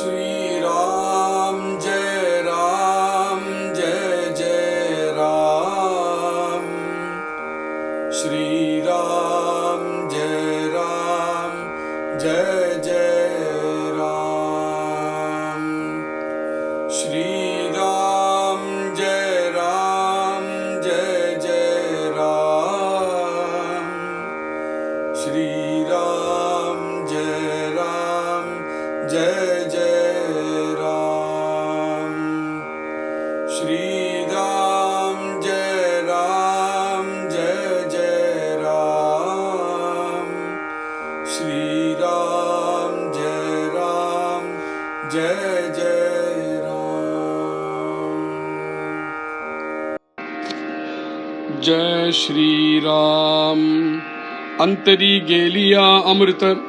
श्री राम जय जय राम। श्री राम जय जय राम। श्री राम जय जय राम। श्री राम जय जय राम। श्री राम जय जय राम। श्री राम जय जय राम। जय श्री राम। अंतरी गेलिया अमृत,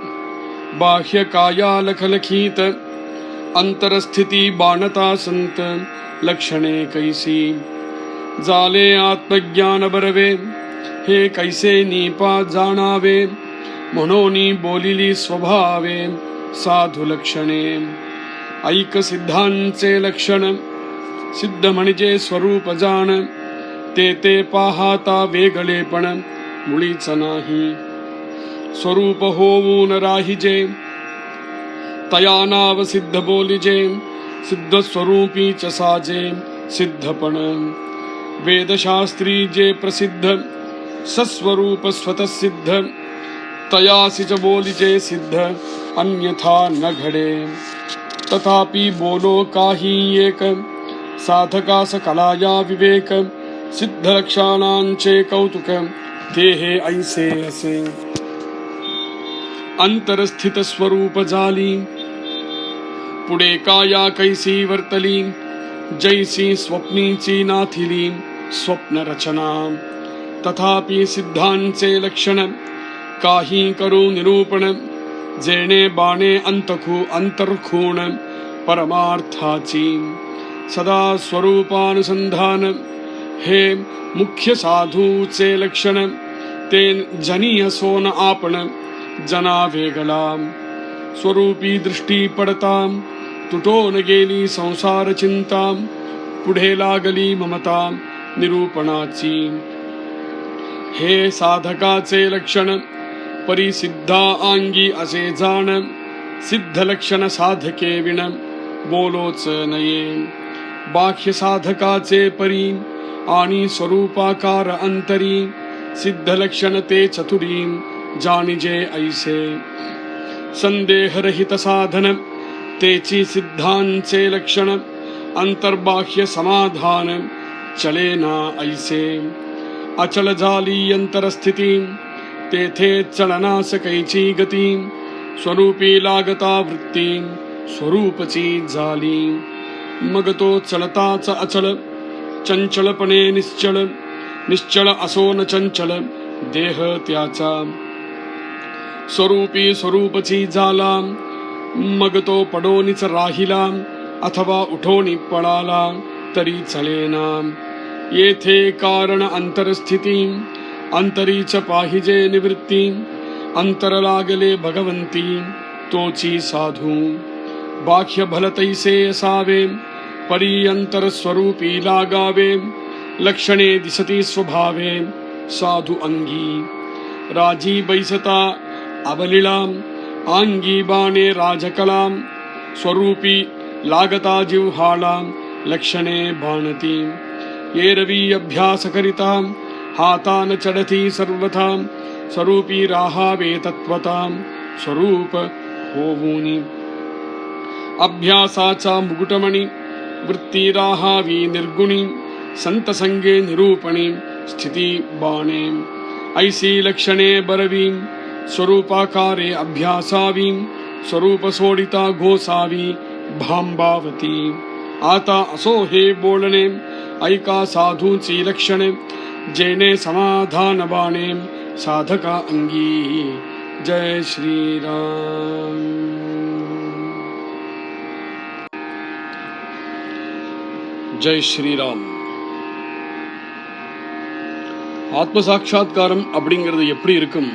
बाह्य काया लखलखीत, अंतरस्थिती बाणता संत, लक्षणे कैसी जाले आत्मज्ञान बरवे, हे कैसे नीपा जाणावे, म्हणोनी बोलिली स्वभावे साधू लक्षणे। ऐक सिद्धांचे लक्षण, सिद्ध म्हणजे स्वरूप जाण, ते पाहता वेगळेपण मुळीच नाही। स्वरूप होऊन राहिजे, तया नाव सिद्ध बोलिजे, सिद्ध स्वरूपीच साजे सिद्धपण। वेदशास्त्री जे प्रसिद्ध, सस्वरूप स्वतः सिद्ध, तयासिच बोलिजे सिद्ध, अन्यथा न घडे। तथापि बोलो काही एक, साधकास कलाया विवेक, सिद्ध लक्षणांचे कौतुक, ते हे ऐसे असे। अंतरस्थित स्वरूप झाली, पुढे काया कैसी वर्तली, जैसी स्वप्नीची नाथिली स्वप्न रचना। तथापि सिद्धांचे लक्षण, काही करू निरूपण, जेणे बाणे अंतरखूण परमार्थाची। सदा स्वरूपानुसंधान, हे मुख्य साधूचे लक्षण, ते जनीय सोन आपण जना वेगळा। स्वरूपी दृष्टी पडता, तुटून गेली संसार चिंता, पुढे लागली ममता निरूपणाची। हे साधकाचे लक्षण, परिसिद्धा अंगी असे जाण, सिद्ध लक्षण साधके विण बोलोच नये। बाह्य साधकाचे परी, आणि स्वरूपाकार अंतरी, सिद्ध लक्षण ते चतुरी जाणिजे ऐसे। संदेहरहित साधन, तेची सिद्धांचे लक्षण, अंतर्बाह्य समाधान चलेना ऐसे। अचल झाली अंतरस्थिती, तेथे चलनास कैची गती, स्वरूपी लागता वृत्ती स्वरूपची झाली। मग तो चलताच अचल, चंचलपणे निश्चल, निश्चल असो न चंचल देह त्याचा। स्वरूपी स्वरूपची झाला, मग तो पडोनीच राहिला, अथवा उठोनी पळाला तरी चलेना। येथे कारण अंतरस्थिती, अंतरीच पाहिजे निवृत्ती, अंतर लागले भगवंती तोची साधू। बाह्य भलतैसे असावे, परी अंतर स्वरूपी लागावे, लक्षणे दिसती स्वभावे साधू अंगी। राजी बैसता अबलिळा, अंगी बाणे राजकला, स्वरूपी लागता जिव्हाळा लक्षणे बाणती। एरवी अभ्यास करिता, हातान चढती सर्वथा, स्वरूपी राहावे तत्वता स्वरूप होऊनी। अभ्यासाचा मुकुटमणी, वृत्ती राहावी निर्गुणी, संत संगे निरूपणी स्थिती बाणे। ऐसी लक्षणे बरवी, स्वरूपाकारे अभ्यासावी, स्वरूप सोडिता घोसावी भांबावती। आता असो हे बोलणे, ऐका साधूची लक्षणे, जेणे समाधान बाणे साधका अंगी। जय श्री राम। ஜெய் ஸ்ரீராம். ஆத்ம சாட்சா்காரம் அப்படிங்கிறது எப்படி இருக்கும்?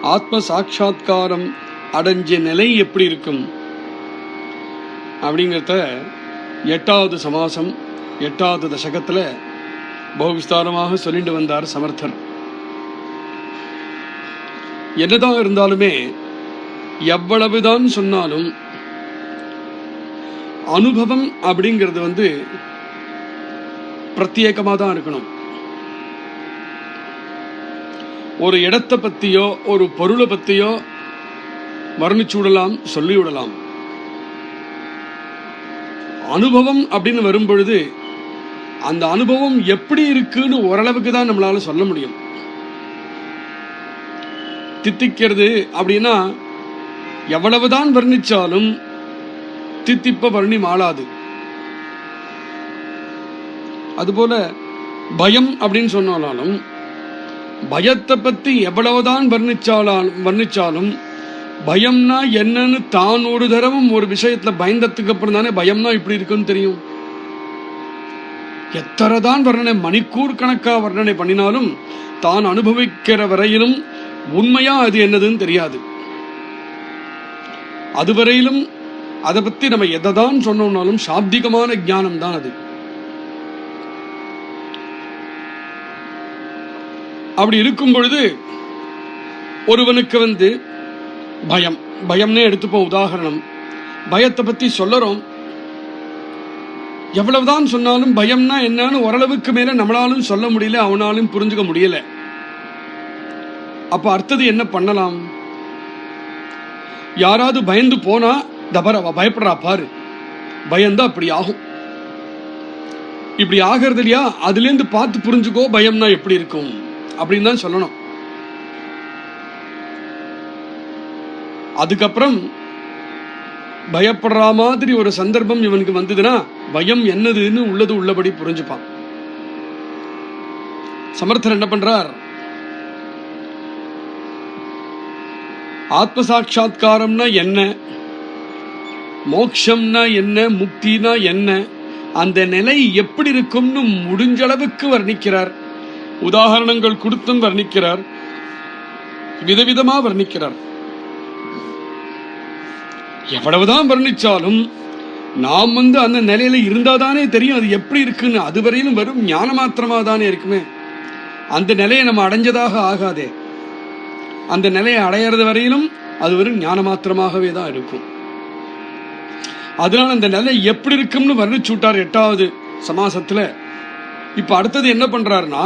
ஆத்ம சாட்சா்காரம் அடைஞ்ச நிலை எப்படி இருக்கும் அப்படிங்கிறத 8வது சமாசம் 8வது தசகத்தில் பகு விஸ்தாரமாக சொல்லிட்டு வந்தார் சமர்த்தர். என்னதான் இருந்தாலுமே எவ்வளவுதான் சொன்னாலும் அனுபவம் அப்படிங்கிறது பிரத்யேகமாக தான் இருக்கணும். ஒரு இடத்தை பற்றியோ ஒரு பொருளை பற்றியோ வர்ணிச்சு விடலாம், சொல்லிவிடலாம். அனுபவம் அப்படின்னு வரும்பொழுது அந்த அனுபவம் எப்படி இருக்குன்னு ஓரளவுக்கு தான் நம்மளால சொல்ல முடியும். தித்திக்கிறது அப்படின்னா எவ்வளவுதான் வர்ணிச்சாலும் தித்திப்ப வர்ணி மாளாது. அதுபோல பயம் அப்படின்னு சொன்னாலும் பயத்தை பத்தி எவ்வளவுதான் வர்ணிச்சாலும் பயம்னா என்னன்னு தான் ஒரு தடவும் ஒரு விஷயத்துல பயந்ததுக்கு அப்புறம் தானே பயம்னா இப்படி இருக்குன்னு தெரியும். எத்தனைதான் வர்ணனை மணிக்கூர் கணக்கா வர்ணனை பண்ணினாலும் தான் அனுபவிக்கிற வரையிலும் உண்மையா அது என்னதுன்னு தெரியாது. அதுவரையிலும் அதை பத்தி நம்ம எதைதான் சொன்னோம்னாலும் சாப்திகமான ஞானம் தான் அது. அப்படி இருக்கும் பொழுது ஒருவனுக்கு பயம்னே எடுத்துப்போம். உதாரணம், பயத்தை பத்தி சொல்லறோம். எவ்வளவுதான் சொன்னாலும் பயம்னா என்னன்னு ஓரளவுக்கு மேல நம்மளாலும் சொல்ல முடியல, அவனாலும் புரிஞ்சுக்க முடியல. அப்ப அடுத்தது என்ன பண்ணலாம்? யாராவது பயந்து போனா தபர அவ பயப்படுறா பாரு, பயந்தா அப்படி ஆகும், இப்படி ஆகிறது இல்லையா, அதுல இருந்து பார்த்து புரிஞ்சுக்கோ பயம்னா எப்படி இருக்கும் அப்படின்னு தான் சொல்லணும். அதுக்கப்புறம் பயப்படுற மாதிரி ஒரு சந்தர்ப்பம் இவனுக்கு வந்ததுன்னா பயம் என்னதுன்னு உள்ளது உள்ளபடி புரிஞ்சுப்பான். சமர்த்தர் என்ன பண்றார்? ஆத்ம சாட்சா்காரம்னா என்ன, மோக்ஷம்னா என்ன, முக்தினா என்ன, அந்த நிலை எப்படி இருக்கும்னு முடிஞ்ச அளவுக்கு வர்ணிக்கிறார். உதாரணங்கள் கொடுத்தும் வர்ணிக்கிறார், விதவிதமா வர்ணிக்கிறார். எவ்வளவுதான் வர்ணிச்சாலும் நாம் அந்த நிலையில இருந்தாதானே தெரியும் அது எப்படி இருக்குன்னு. அதுவரையிலும் வெறும் ஞான மாத்திரமா தானே இருக்குமே. அந்த நிலையை நம்ம அடைஞ்சதாக ஆகாதே. அந்த நிலையை அடையிறது வரையிலும் அது வெறும் ஞான மாத்திரமாகவே தான் இருக்கும். அதனால அந்த நிலை எப்படி இருக்கும்னு வர்ணிச்சு விட்டார் 8வது சமாசத்துல. இப்ப அடுத்தது என்ன பண்றாருன்னா,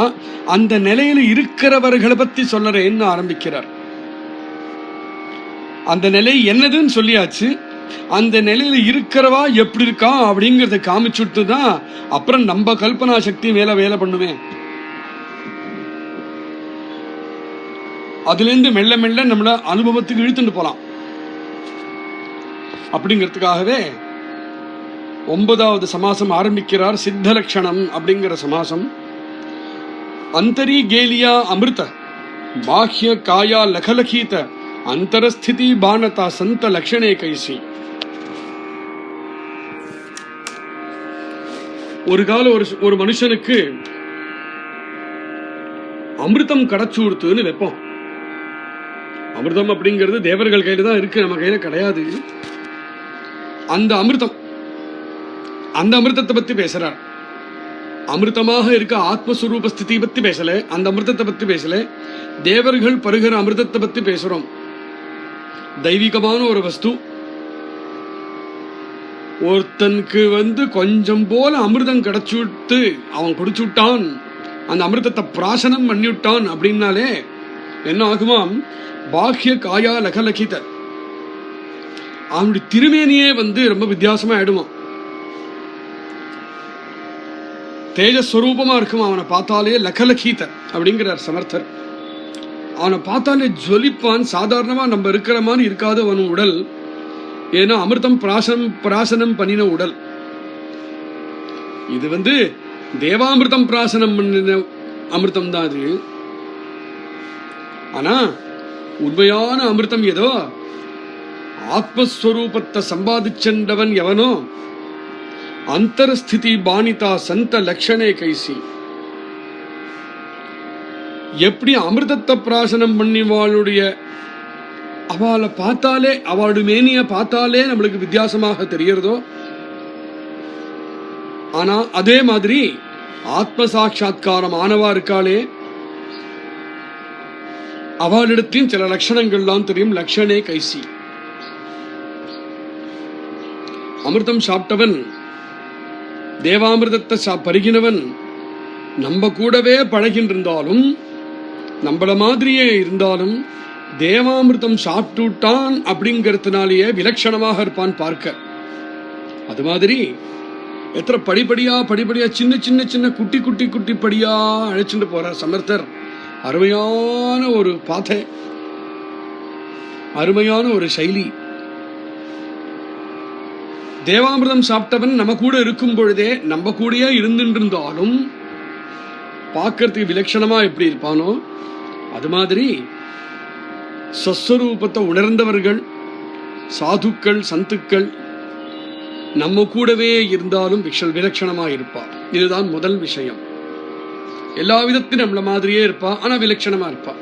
அந்த நிலையில இருக்கிறவர்களை பத்தி சொல்லறேன்னு ஆரம்பிக்கிறார். அந்த நிலை என்னதுன்னு சொல்லியாச்சு, அந்த நிலையில இருக்கிறவா எப்படி இருக்கா அப்படிங்கறத காமிச்சுட்டு தான் அப்புறம் நம்ம கல்பனா சக்தி மேல வேலை பண்ணுவேன். அதுல இருந்து மெல்ல மெல்ல நம்மள அனுபவத்துக்கு இழுத்துட்டு போலாம். அப்படிங்கிறதுக்காகவே 9வது சமாசம் ஆரம்பிக்கிறார். சித்த லட்சணம் அப்படிங்கிற சமாசம். அந்தரி கேலியா அமிர்த பாஹ்ய காயா லகலகீத அந்தரஸ்திதி பானதா சந்த லட்சணே கைசி. ஒரு கால ஒரு மனுஷனுக்கு அமிர்தம் கிடைச்சு கொடுத்துன்னு வைப்போம். அமிர்தம் அப்படிங்கிறது தேவர்கள் கையில தான் இருக்கு, நம்ம கையில கிடையாது. அந்த அமிர்தத்தை பத்தி பேசுறார். அமிர்தமாக இருக்க ஆத்மஸ்வரூப ஸ்திதி பத்தி பேசல, அந்த அமிர்தத்தை பத்தி பேசல, தேவர்கள் பருகிற அமிர்தத்தை பத்தி பேசுறோம். தெய்வீகமான ஒரு வஸ்து. ஒருத்தனுக்கு கொஞ்சம் போல அமிர்தம் கிடைச்சுட்டு அவன் குடிச்சு விட்டான், அந்த அமிர்தத்தை பிராசனம் பண்ணி விட்டான் அப்படின்னாலே என்ன ஆகுமாம்? பாஹ்ய காயா லகலகித, அவனுடைய திருமேனியே ரொம்ப வித்தியாசமா ஆயிடுமா, தேஜஸ்வரூபமா இருக்கும். அவனை பார்த்தாலே லகலகீத அப்படிங்கிறார் சமர்த்தர். அவனை பார்த்தாலே ஜொலிப்பான். சாதாரணமா நம்ம இருக்கிற மாதிரி இருக்காது அவன் உடல். ஏன்னா அமிர்தம் பிராசனம் பண்ணின உடல். இது தேவாமிர்தம் பிராசனம் பண்ணின அமிர்தம் தான் அது. ஆனா உண்மையான அமிர்தம் ஏதோ ஆத்மஸ்வரூபத்தை சம்பாதிச்சென்றவன் எவனோ அந்தரஸ்திதி பானிதா சந்த லட்சணே கைசி. எப்படி அமிர்தத்தை பிராசனம் பண்ணிவாளுடைய அவளை பார்த்தாலே, அவளுடைய மேனிய பார்த்தாலே நம்மளுக்கு வித்தியாசமாக தெரியறதோ, ஆனா அதே மாதிரி ஆத்ம சாட்சா்காரம் ஆனவா இருக்காளே, அவளிடத்தையும் சில லட்சணங்கள்லாம் தெரியும். லட்சணே கைசி. அமிர்தம் சாப்பிட்டவன், தேவாமிர்தத்தை பருகினவன் நம்ம கூடவே பழகின்றிருந்தாலும், நம்மள மாதிரியே இருந்தாலும், தேவாமிர்தம் சாப்பிட்டுட்டான் அப்படிங்கிறதுனாலேயே விலட்சணமாக இருப்பான் பார்க்க. அது மாதிரி எத்தனை படிப்படியா சின்ன சின்ன சின்ன குட்டி குட்டி குட்டி படியா அழைச்சிட்டு போற சமர்த்தர். அருமையான ஒரு பாதை, அருமையான ஒரு சைலி. தேவாமிர்தம் சாப்பிட்டவன் நம்ம கூட இருக்கும் பொழுதே, நம்ம கூடயே இருந்துருந்தாலும் பார்க்கறதுக்கு விலட்சணமா எப்படி இருப்பானோ, அது மாதிரி சஸ்வரூபத்தை உணர்ந்தவர்கள், சாதுக்கள், சந்துக்கள் நம்ம கூடவே இருந்தாலும் விலட்சணமா இருப்பா. இதுதான் முதல் விஷயம். எல்லா விதத்திலும் நம்மள மாதிரியே இருப்பா, ஆனா விலட்சணமா இருப்பா.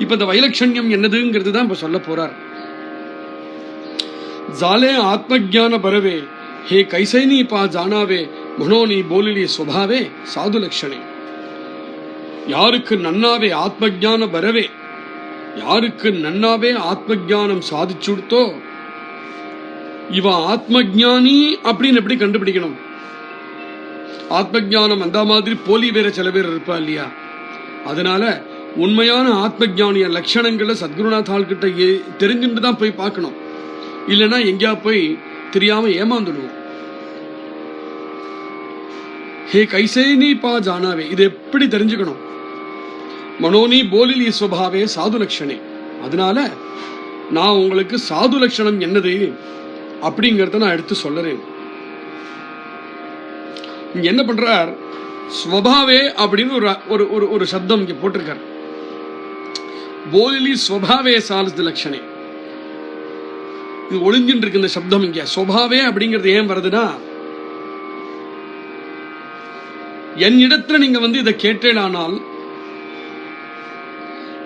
இப்ப இந்த வைலட்சண்யம் என்னதுங்கிறது தான் இப்ப சொல்ல போறார். जाले आत्मज्ञान बरवे हे कैसैनी पा जानावे मनोनी बोलिली स्वभावे साधु लक्षणे. யாருக்கு நன்னாவே ஆத்மஜான பரவே, யாருக்கு நன்னாவே ஆத்மஜானம் சாதிச்சுடுத்தோ, இவ ஆத்மஜானி அப்படின்னு எப்படி கண்டுபிடிக்கணும்? ஆத்மஜானம் அந்த மாதிரி போலி வேற சில பேர் இருப்பா இல்லையா? அதனால உண்மையான ஆத்மஜானிய லட்சணங்களை சத்குருநாத்தாள் கிட்ட தெரிஞ்சுட்டு தான் போய் பார்க்கணும். இல்லைன்னா எங்கேயா போய் தெரியாம ஏமாந்துடுவோம். ஹே கைசேனி பா ஜானாவே, இது எப்படி தெரிஞ்சுக்கணும்? மனோனி போலிலி சுபாவே சாது லட்சணே. அதனால நான் உங்களுக்கு சாது லட்சணம் என்னது அப்படிங்கறத நான் எடுத்து சொல்றேன். இங்க என்ன பண்றார்? ஸ்வபாவே அப்படின்னு ஒரு சப்தம் இங்க போட்டிருக்கார். போலிலி ஸ்வபாவே சாது லட்சணே. இது ஒளிஞ்சின்னு இருக்கு இந்த சப்தம் இங்க. ஸ்வபாவே அப்படிங்கிறது ஏன் வருதுன்னா, என் இடத்துல நீங்க இதை கேட்டேனானால்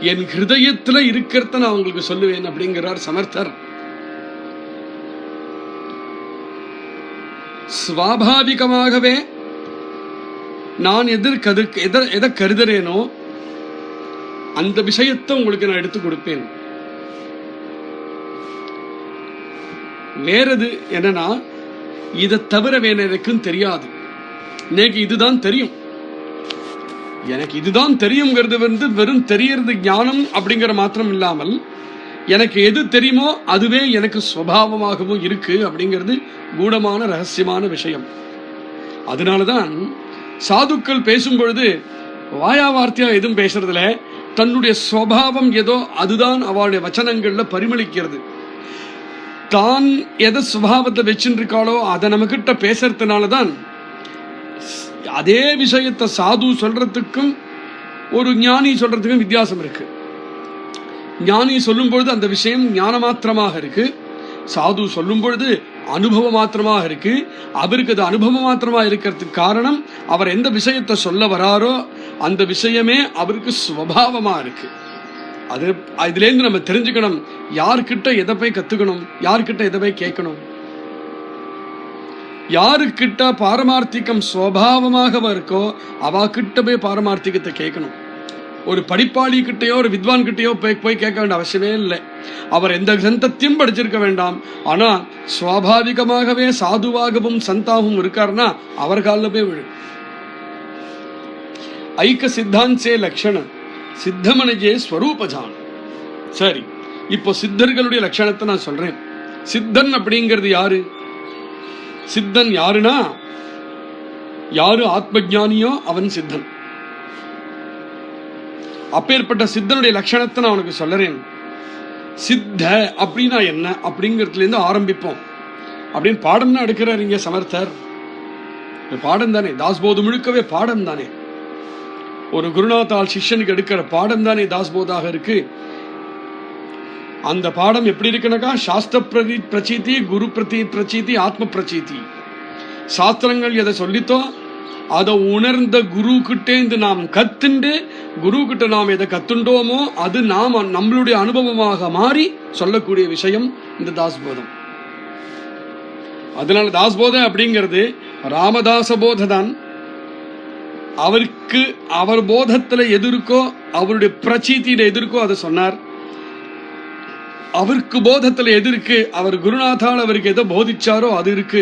என் ஹிருதயத்துல இருக்கிறத நான் உங்களுக்கு சொல்லுவேன் அப்படிங்கிறார் சமர்த்தர். சுவாபாவிகமாகவே நான் எதை கருதுறேனோ அந்த விஷயத்தை உங்களுக்கு நான் எடுத்து கொடுப்பேன். வேறது என்னன்னா, இதை தவிர வேற எனக்கும் தெரியாது. எனக்கு இதுதான் தெரியும். எனக்கு இதுதான் தெரியுங்கிறது வெறும் தெரியறது ஞானம் அப்படிங்கிற மாத்திரம் இல்லாமல், எனக்கு எது தெரியுமோ அதுவே எனக்கு சுபாவமாகவும் இருக்கு அப்படிங்கிறது கூடமான ரகசியமான விஷயம். அதனாலதான் சாதுக்கள் பேசும் பொழுது வாயா வார்த்தையா எதுவும் பேசுறதுல தன்னுடைய சுபாவம் ஏதோ அதுதான் அவளுடைய வச்சனங்கள்ல பரிமளிக்கிறது. தான் எதை சுபாவத்தை வச்சுட்டு இருக்காளோ அதை நம்ம கிட்ட பேசுறதுனாலதான் அதே விஷயத்தை சாது சொல்றதுக்கும் ஒரு ஞானி சொல்றதுக்கும் வித்தியாசம் இருக்கு. ஞானி சொல்லும் பொழுது அந்த விஷயம் ஞான மாத்திரமாக இருக்கு, சாது சொல்லும் பொழுது அனுபவ மாத்திரமாக இருக்கு. அவருக்கு அது அனுபவ மாத்திரமா இருக்கிறதுக்கு காரணம், அவர் எந்த விஷயத்தை சொல்ல வராரோ அந்த விஷயமே அவருக்கு சுபாவமா இருக்கு. அது இதுலேருந்து நம்ம தெரிஞ்சுக்கணும், யார்கிட்ட எதை போய் கத்துக்கணும், யார்கிட்ட எதை போய் கேட்கணும். யாருக்கிட்ட பாரமார்த்திகம் சுவாவமாக இருக்கோ அவ கிட்ட போய் பாரமார்த்திகத்தை கேட்கணும். ஒரு படிப்பாளி கிட்டையோ ஒரு வித்வான் கிட்டையோ போய் கேட்க வேண்டிய அவசியமே இல்லை. அவர் எந்த கிரந்தத்தையும் படிச்சிருக்க வேண்டாம். ஆனா சுவாபாவிகமாகவே சாதுவாகவும் சந்தாகவும் இருக்காருன்னா அவர் காலில் போய் விழு. ஐக்க சித்தாந்தே லட்சண சித்தமனஜே ஸ்வரூபஜான். சரி, இப்போ சித்தர்களுடைய லட்சணத்தை நான் சொல்றேன். சித்தன் அப்படிங்கிறது யாரு? சித்தன் யாருன்னா, யாரு ஆத்மஜானியோ அவன் சித்தன். அப்பேற்பட்ட சித்தனுடைய லட்சணத்தை நான் உனக்கு சொல்றேன். சித்த அப்படின்னா என்ன அப்படிங்கிறதுல இருந்து ஆரம்பிப்போம். அப்படின்னு பாடம் தான் எடுக்கிறார் இங்க சமர்த்தர். பாடம் தானே, தாஸ்போது முழுக்கவே பாடம் தானே. ஒரு குருநாத்தால் சிஷ்யனுக்கு எடுக்கிற பாடம் தானே தாஸ்போதாக இருக்கு. அந்த பாடம் எப்படி இருக்குனாக்கா, சாஸ்திர பிரச்சீதி, குரு பிரச்சீதி, ஆத்ம பிரச்சீதி. சாஸ்திரங்கள் எதை சொல்லித்தோ அதை உணர்ந்த குரு கிட்டேந்து நாம் கத்துண்டு, குரு கிட்ட நாம் எதை கத்துண்டோமோ அது நாம் நம்மளுடைய அனுபவமாக மாறி சொல்லக்கூடிய விஷயம் இந்த தாஸ்போதம். அதனால தாஸ்போதம் அப்படிங்கிறது ராமதாச போத தான். அவருக்கு அவர் போதத்துல எது இருக்கோ, அவருடைய பிரச்சீதியில எது இருக்கோ அதை சொன்னார். அவருக்கு போதத்துல எது இருக்கு, அவர் குருநாத்தால் அவருக்கு எதை போதிச்சாரோ அது இருக்கு.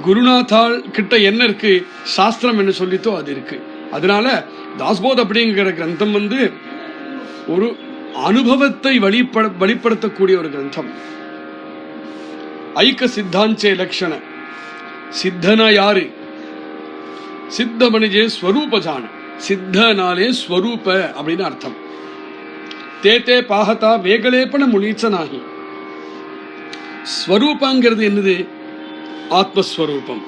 குருநாத்தால் கிட்ட என்ன இருக்கு, சாஸ்திரம் என்ன சொல்லித்தோ அது இருக்கு. அதனால தாஸ்போத் அப்படிங்கிற கிரந்தம் ஒரு அனுபவத்தை வெளிப்படுத்தக்கூடிய ஒரு கிரந்தம். ஐக்க சித்தாஞ்சே லட்சண. சித்தனா யாரு? சித்தமணிஜே ஸ்வரூபஜான. சித்தனாலே ஸ்வரூப அப்படின்னு அர்த்தம். தேத்தே பாகதா வேகலேப்பன முனீச்சனாகி. ஸ்வரூபங்கிறது என்னது? ஆத்மஸ்வரூபம்.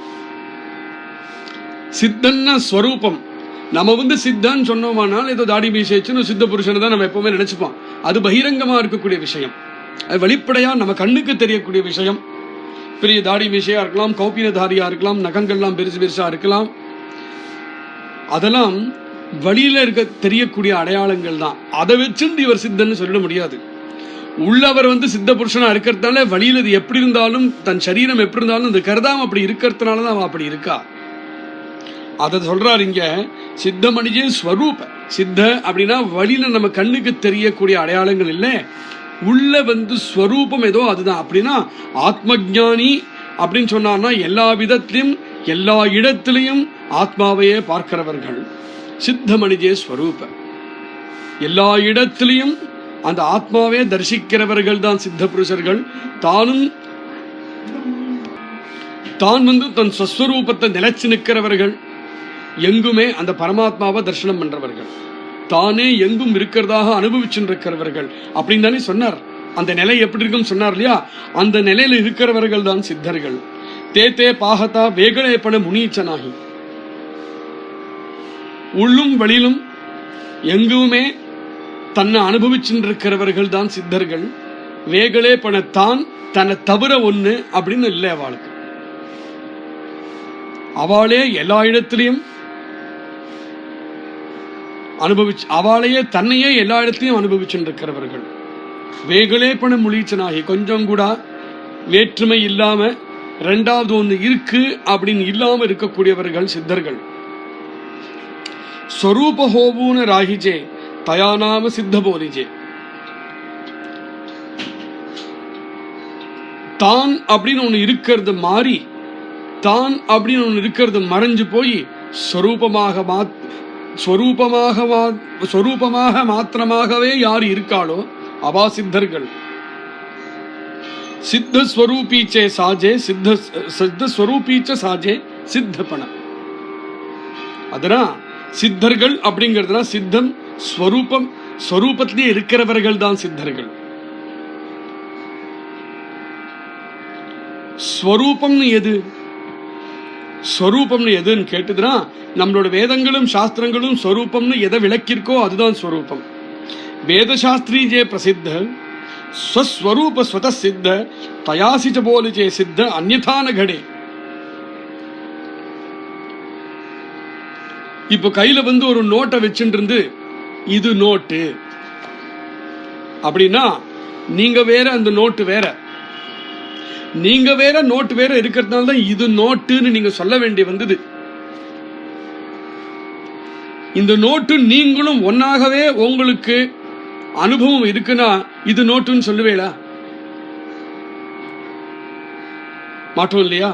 சித்தன்னா ஸ்வரூபம். நம்ம சித்தான்னு சொன்னோமானால் ஏதோ தாடி மீசேச்சுன்னு சித்த புருஷனை தான் நம்ம எப்பவுமே நினைச்சுப்போம். அது பகிரங்கமா இருக்கக்கூடிய விஷயம், அது வெளிப்படையா நம்ம கண்ணுக்கு தெரியக்கூடிய விஷயம். பெரிய தாடி மீசையா இருக்கலாம், கௌபீனதாரியா இருக்கலாம், நகங்கள்லாம் பெருசு பெருசா இருக்கலாம். அதெல்லாம் வழியில இருக்க தெரியக்கூடிய அடையாளங்கள் தான். அதை வச்சுட்டு இவர் சித்தன்னு சொல்ல முடியாது. உள்ளவர் சித்த புருஷனா இருக்கிறதுனால வழியில் இது எப்படி இருந்தாலும், தன் சரீரம் எப்படி இருந்தாலும் இந்த கருதாம அப்படி இருக்கிறதுனாலதான் அவன் அப்படி இருக்கா. அதை சொல்றாரு இங்க. சித்தமணிஜே ஸ்வரூப. சித்த அப்படின்னா வழியில நம்ம கண்ணுக்கு தெரியக்கூடிய அடையாளங்கள் இல்லை, உள்ள ஸ்வரூபம் ஏதோ அதுதான். அப்படின்னா ஆத்ம ஞானி அப்படின்னு சொன்னார்னா எல்லா விதத்திலும் எல்லா இடத்திலையும் ஆத்மாவையே பார்க்கிறவர்கள் சித்தமணிஜே ஸ்வரூப. எல்லா இடத்திலையும் அந்த ஆத்மாவே தரிசிக்கிறவர்கள் தான் சித்த புருஷர்கள். தான் தன் ஸ்வஸ்வரூபத்தை நிலைச்சு நிற்கிறவர்கள், எங்குமே அந்த பரமாத்மாவை தரிசனம் பண்றவர்கள், தானே எங்கும் இருக்கிறதாக அனுபவிச்சுருக்கிறவர்கள் அப்படின்னு தானே சொன்னார். அந்த நிலை எப்படி இருக்குன்னு சொன்னார் இல்லையா? அந்த நிலையில இருக்கிறவர்கள் தான் சித்தர்கள். தேத்தே பாகதா வேகலேப்பன முனீச்சனாகி. உள்ளும் வெளியிலும் எங்குமே தன்னை அனுபவிச்சுருக்கிறவர்கள் தான் சித்தர்கள். வேகலே பணத்தான் தன்னை தவிர ஒண்ணு அப்படின்னு இல்லை அவளுக்கு. அவளே எல்லா இடத்திலையும் அவளையே தன்னையே எல்லா இடத்திலையும் அனுபவிச்சுருக்கிறவர்கள். வேகலே பண முளீச்சனாகி. கொஞ்சம் கூட வேற்றுமை இல்லாம ரெண்டாவது ஒண்ணு இருக்கு அப்படின்னு இல்லாம இருக்கக்கூடியவர்கள் சித்தர்கள். ஸ்வரூப ஹோபூன ராகிஜே தயானாம சித்த போலிஜே. தான் அப்படின்னு ஒண்ணு இருக்கிறது மாறி, தான் அப்படின்னு ஒண்ணு இருக்கிறது மறைஞ்சு போய் ஸ்வரூபமாக மாத்திரமாகவே யார் இருக்காளோ அவா சித்தர்கள். சித்த ஸ்வரூபீச்சே சாஜே சித்த ஸ்வரூபீச்ச சாஜே சித்தப்பண. அதனால் சித்தர்கள் அப்படிங்கிறதுனா சித்தம் ஸ்வரூபம், ஸ்வரூபத்திலே இருக்கிறவர்கள் தான் சித்தர்கள். ஸ்வரூபம்னு எது? ஸ்வரூபம்னு எதுன்னு கேட்டுதுன்னா நம்மளோட வேதங்களும் சாஸ்திரங்களும் ஸ்வரூபம்னு எதை விளக்கிருக்கோ அதுதான் ஸ்வரூபம். வேதசாஸ்திரி ஜே பிரசித்த ஸ்வஸ்வரூப ஸ்வத சித்த தயாசிச்ச போலிஜே சித்த அந்யதான கடே. இப்போ கையில ஒரு நோட்டை வச்சுட்டு இருந்து இது நோட்டு அப்படின்னா நீங்க வேற அந்த நோட்டு வேற, நீங்க வேற நோட்டு வேற இருக்கிறதுனால தான் இது நோட்டுன்னு நீங்க சொல்ல வேண்டிய வந்தது. இந்த நோட்டு நீங்களும் ஒன்னாகவே உங்களுக்கு அனுபவம் இருக்குன்னா இது நோட்டுன்னு சொல்லுவேளா? மாட்டோம் இல்லையா?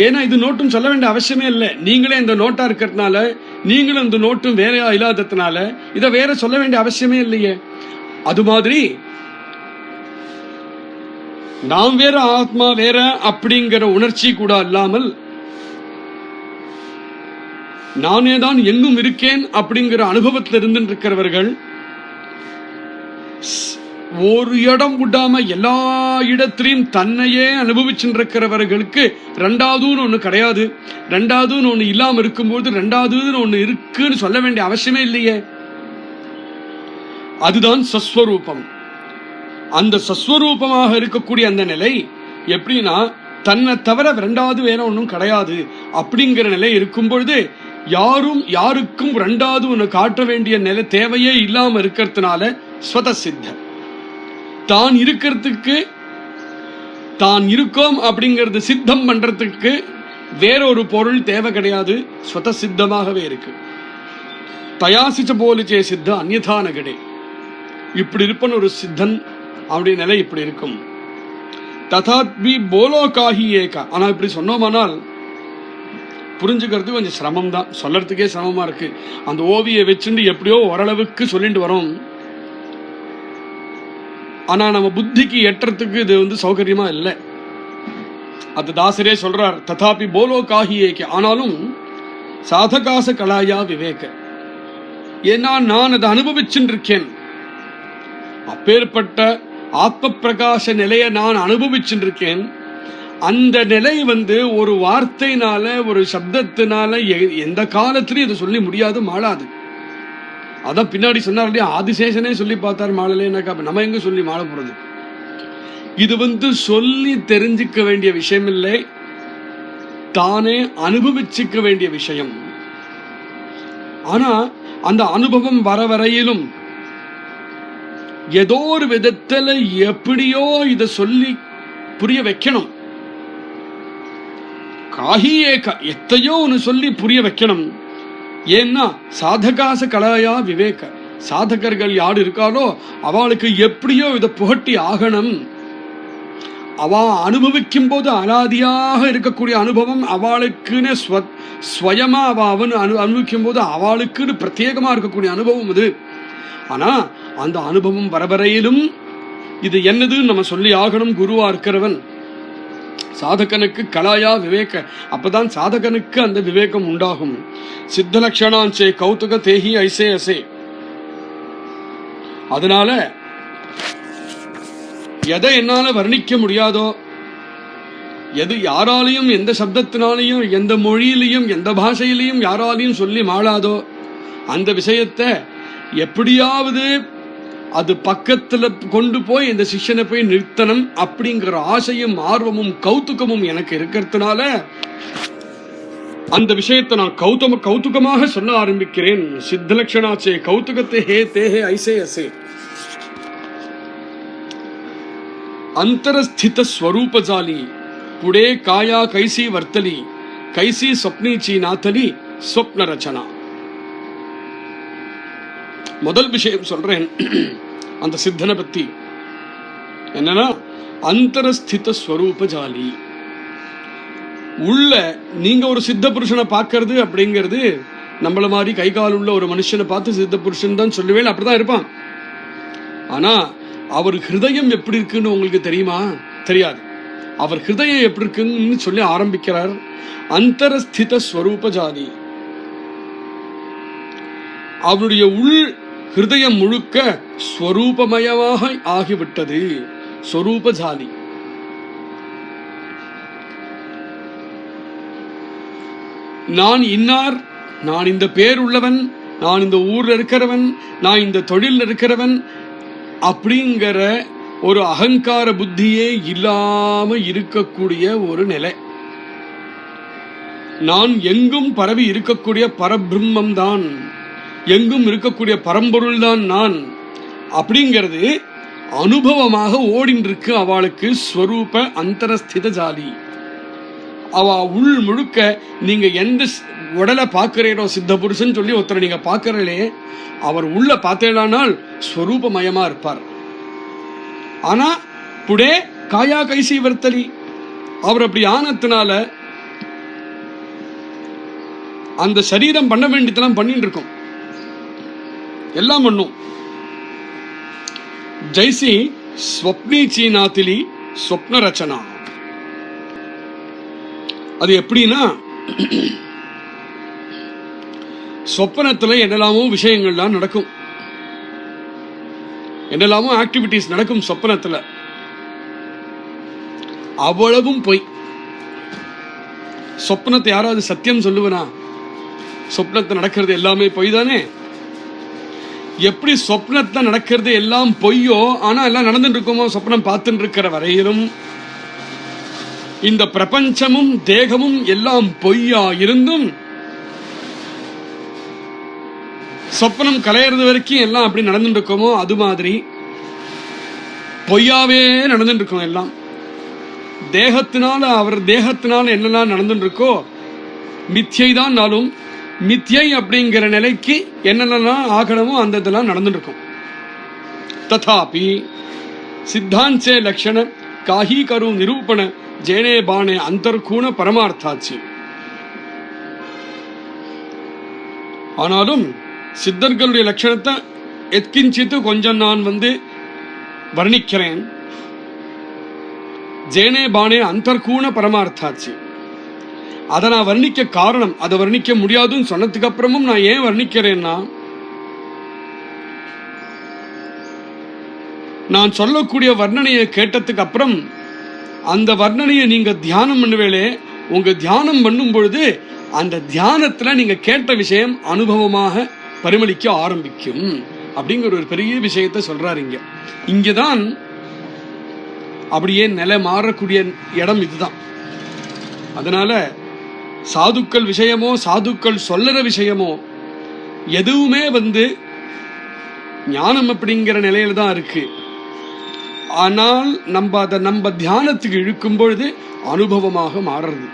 ஏன்னா இது நோட்டும் சொல்ல வேண்டிய அவசியமே இல்லை. நீங்களே இந்த நோட்டா இருக்கிறதுனால, நீங்களும் இந்த நோட்டும் வேறையா இல்லாததுனால இதை வேற சொல்ல வேண்டிய அவசியமே இல்லையே. அது மாதிரி நாம் வேற ஆத்மா வேற அப்படிங்கிற உணர்ச்சி கூட இல்லாமல் நானே தான் எங்கும் இருக்கேன் அப்படிங்கிற அனுபவத்தில் இருந்து இருக்கிறவர்கள், ஒரு இடம் விடாம எல்லா இடத்திலையும் தன்னையே அனுபவிச்சுருக்கிறவர்களுக்கு ரெண்டாவதுன்னு ஒண்ணு கிடையாது. ரெண்டாவதுன்னு ஒண்ணு இல்லாம இருக்கும்போது ரெண்டாவதுன்னு ஒண்ணு இருக்குன்னு சொல்ல வேண்டிய அவசியமே இல்லையே. அதுதான் சஸ்வரூபம். அந்த சஸ்வரூபமாக இருக்கக்கூடிய அந்த நிலை எப்படின்னா தன்னை தவிர ரெண்டாவது வேற ஒன்றும் கிடையாது அப்படிங்கிற நிலை இருக்கும் பொழுது யாரும் யாருக்கும் ரெண்டாவது ஒன்று காட்ட வேண்டிய நிலை தேவையே இல்லாம இருக்கிறதுனால ஸ்வத சித்த. தான் இருக்கிறதுக்கு தான் இருக்கோம் அப்படிங்கிறது சித்தம் பண்றதுக்கு வேறொரு பொருள் தேவை கிடையாது, ஸ்வத சித்தமாகவே இருக்கு. தயாசிச்ச போலிச்சே சித்த அந்யதா நகடே. இப்படி இருப்பன் ஒரு சித்தன், அவருடைய நிலை இப்படி இருக்கும். ததாத்வி போலோ காஹி ஏகா. ஆனா இப்படி சொன்னோமானால் புரிஞ்சுக்கிறது கொஞ்சம் சிரமம் தான், சொல்லறதுக்கே சிரமமா இருக்கு. அந்த ஓவியை வச்சுட்டு எப்படியோ ஓரளவுக்கு சொல்லிட்டு வரோம். ஆனா நம்ம புத்திக்கு எட்டுறதுக்கு இது சௌகரியமா இல்லை. அது தாசரே சொல்றார், ததாபி போலோ காஹி ஏகே. ஆனாலும் சாதகாச கலாயா விவேக. ஏன்னா நான் அதை அனுபவிச்சுட்டு இருக்கேன். அப்பேற்பட்ட ஆத்ம பிரகாச நிலையை நான் அனுபவிச்சுட்டு இருக்கேன். அந்த நிலை ஒரு வார்த்தைனால ஒரு சப்தத்தினால எந்த காலத்திலையும் இதை சொல்லி முடியாது, மாளாது. அதான் பின்னாடி சொன்னார் இல்லையா, ஆதிசேஷனே சொல்லி பார்த்தார் மாளலேனாக்கா நம்ம எங்க சொல்லி மாள போறது. இது சொல்லி தெரிஞ்சுக்க வேண்டிய விஷயம் இல்லை, தானே அனுபவிச்சுக்க வேண்டிய விஷயம். ஆனா அந்த அனுபவம் வர வரையிலும் ஏதோ ஒரு விதத்துல எப்படியோ இதை சொல்லி புரிய வைக்கணும். காஹியேக எத்தையோ ஒன்று சொல்லி புரிய வைக்கணும். ஏன்னா சாதகாச கலாயா விவேக. சாதகர்கள் யாரு இருக்காளோ அவளுக்கு எப்படியோ இதை புகட்டி ஆகணும். அவ அனுபவிக்கும் போது அலாதியாக இருக்கக்கூடிய அனுபவம் அவளுக்குன்னு ஸ்வயமா அவன் அனுபவிக்கும் போது அவளுக்குன்னு பிரத்யேகமா இருக்கக்கூடிய அனுபவம் இது. ஆனா அந்த அனுபவம் வரவரையிலும் இது என்னதுன்னு நம்ம சொல்லி ஆகணும். குருவா இருக்கிறவன் சாதகனுக்கு கலாயா விவேக. அப்பதான் சாதகனுக்கு அந்த விவேகம் உண்டாகும். சித்த லட்சணாஞ்சே கௌதுக தேஹி ஐசே அசே. அதனால எதை என்னால வர்ணிக்க முடியாதோ, எது யாராலையும் எந்த சப்தத்தினாலையும் எந்த மொழியிலையும் எந்த பாஷையிலையும் யாராலையும் சொல்லி மாளாதோ அந்த விஷயத்தை எப்படியாவது அது பக்கத்துல கொண்டு போய் இந்த சிஷ்யனை போய் நிறுத்தணும் அப்படிங்கிற ஆசையும் ஆர்வமும் கௌதுகமும் எனக்கு இருக்கிறதுனால அந்த விஷயத்தை நான் கௌதுகமாக சொல்ல ஆரம்பிக்கிறேன். சித்தலட்சணாச்சே கௌதுகத்தை ஹே தேஹே ஐசே அசே. अंतरस्थित स्वरूपजाली पुढे काया कैसी वर्तली कैसी स्वप्नीची नाथली स्वप्न रचना. முதல் விஷயம் சொல்றேன் அந்த சித்தனை பத்தி. என்னன்னா அந்தரஸ்தித ஸ்வரூபஜாலி. உள்ள நீங்க ஒரு சித்த புருஷனை பார்க்கறது அப்படிங்கிறது நம்மள மாதிரி கை கால் உள்ள ஒரு மனுஷனை பார்த்து சித்த புருஷன் தான் சொல்லுவேன், அப்படிதான் இருப்பான். ஆனா அவர் ஹிருதயம் எப்படி இருக்குன்னு உங்களுக்கு தெரியுமா? தெரியாது. அவர் ஹிருதயம் எப்படி இருக்குன்னு சொல்லி ஆரம்பிக்கிறார். அந்தரஸ்தித ஸ்வரூபஜாதி. அவருடைய உள் ஹிருதயம் முழுக்க ஸ்வரூபமயமாக ஆகிவிட்டது. ஸ்வரூபஜாலி. நான் இன்னார், நான் இந்த பேர் உள்ளவன், நான் இந்த ஊர்ல இருக்கிறவன், நான் இந்த தொழில் இருக்கிறவன் அப்படிங்கிற ஒரு அகங்கார புத்தியே இல்லாம இருக்கக்கூடிய ஒரு நிலை. நான் எங்கும் பரவி இருக்கக்கூடிய பரபிரம்மம் தான், எங்கும் இருக்கக்கூடிய பரம்பொருள் தான் நான் அப்படிங்கிறது அனுபவமாக ஓடின்னு இருக்கு அவளுக்கு. ஸ்வரூப அந்தரஸ்தித ஜாலி. அவ உள் முழுக்க நீங்க எந்த உடலை பார்க்கிறீரோ, சித்த புருஷன் சொல்லி ஒருத்தரை நீங்க பார்க்கறே, அவர் உள்ள பார்த்தேனால் ஸ்வரூபமயமா இருப்பார். ஆனா புடே காயா கைசி வர்த்தலி. அவர் அப்படி ஆனத்தினால அந்த சரீரம் பண்ண வேண்டியதெல்லாம் பண்ணிட்டு இருக்கும், எல்லாம் பண்ணும். ஜெய்சி ஸ்வப்னி சீனாத்திலி ஸ்வப்ன ரச்சனா. அது எப்படின்னா சொப்பனத்துல என்னெல்லாமோ விஷயங்கள்லாம் நடக்கும், என்னெல்லாமோ ஆக்டிவிட்டிஸ் நடக்கும் சொப்பனத்துல. அவ்வளவும் பொய். சொப்னத்தை யாராவது சத்தியம் சொல்லுவனா? சொப்னத்தை நடக்கிறது எல்லாமே பொய் தானே. எப்படி சொப்னத்தை நடக்கிறது எல்லாம் பொய்யோ, ஆனா எல்லாம் நடந்துட்டு இருக்கோமோ சொப்னம் பார்த்துட்டு இருக்கிற வரையிலும் இந்த பிரபஞ்சமும் தேகமும் எல்லாம் பொய்யா இருந்தும் சொப்பனம் கலையிறது வரைக்கும் எல்லாம் அப்படி நடந்துட்டு இருக்கோமோ அது மாதிரி பொய்யாவே நடந்துட்டு இருக்கோம். எல்லாம் தேகத்தினால, அவர் தேகத்தினால என்னெல்லாம் நடந்துட்டு இருக்கோ மித்யை தான். மித்யை அப்படிங்கிற நிலைக்கு என்னென்னலாம் ஆகணுமோ அந்த இதெல்லாம் நடந்துட்டு இருக்கும். ததாபி சித்தாந்தே லட்சண காஹி கரு நிரூபண ஜேனே பானே அந்தர்கூண பரமார்த்தாச்சு. ஆனாலும் சித்தர்களுடைய லட்சணத்தை எத்கிஞ்சித்து கொஞ்சம் நான் வர்ணிக்கிறேன். ஜேனே பானே அந்தர்கூண பரமார்த்தாச்சு. அதை நான் வர்ணிக்க காரணம், அதை வர்ணிக்க முடியாதுன்னு சொன்னதுக்கு அப்புறமும் நான் ஏன் வர்ணிக்கிறேன்னா, நான் சொல்லக்கூடிய வர்ணனையை கேட்டதுக்கு அப்புறம் அந்த வர்ணனையை நீங்க தியானம் பண்ணுவேளே, உங்க தியானம் பண்ணும் பொழுது அந்த தியானத்துல நீங்க கேட்ட விஷயம் அனுபவமாக பரிமளிக்க ஆரம்பிக்கும் அப்படிங்கிற ஒரு பெரிய விஷயத்தை சொல்றாரு. இங்கதான் அப்படியே நிலை மாறக்கூடிய இடம் இதுதான். அதனால சாதுக்கள் விஷயமோ சாதுக்கள் சொல்லற விஷயமோ எதுவுமே ஞானம் அப்படிங்கிற நிலையில தான் இருக்கு. ஆனால் நம்ம தியானத்துக்கு இழுக்கும் பொழுது அனுபவமாக மாறுறது.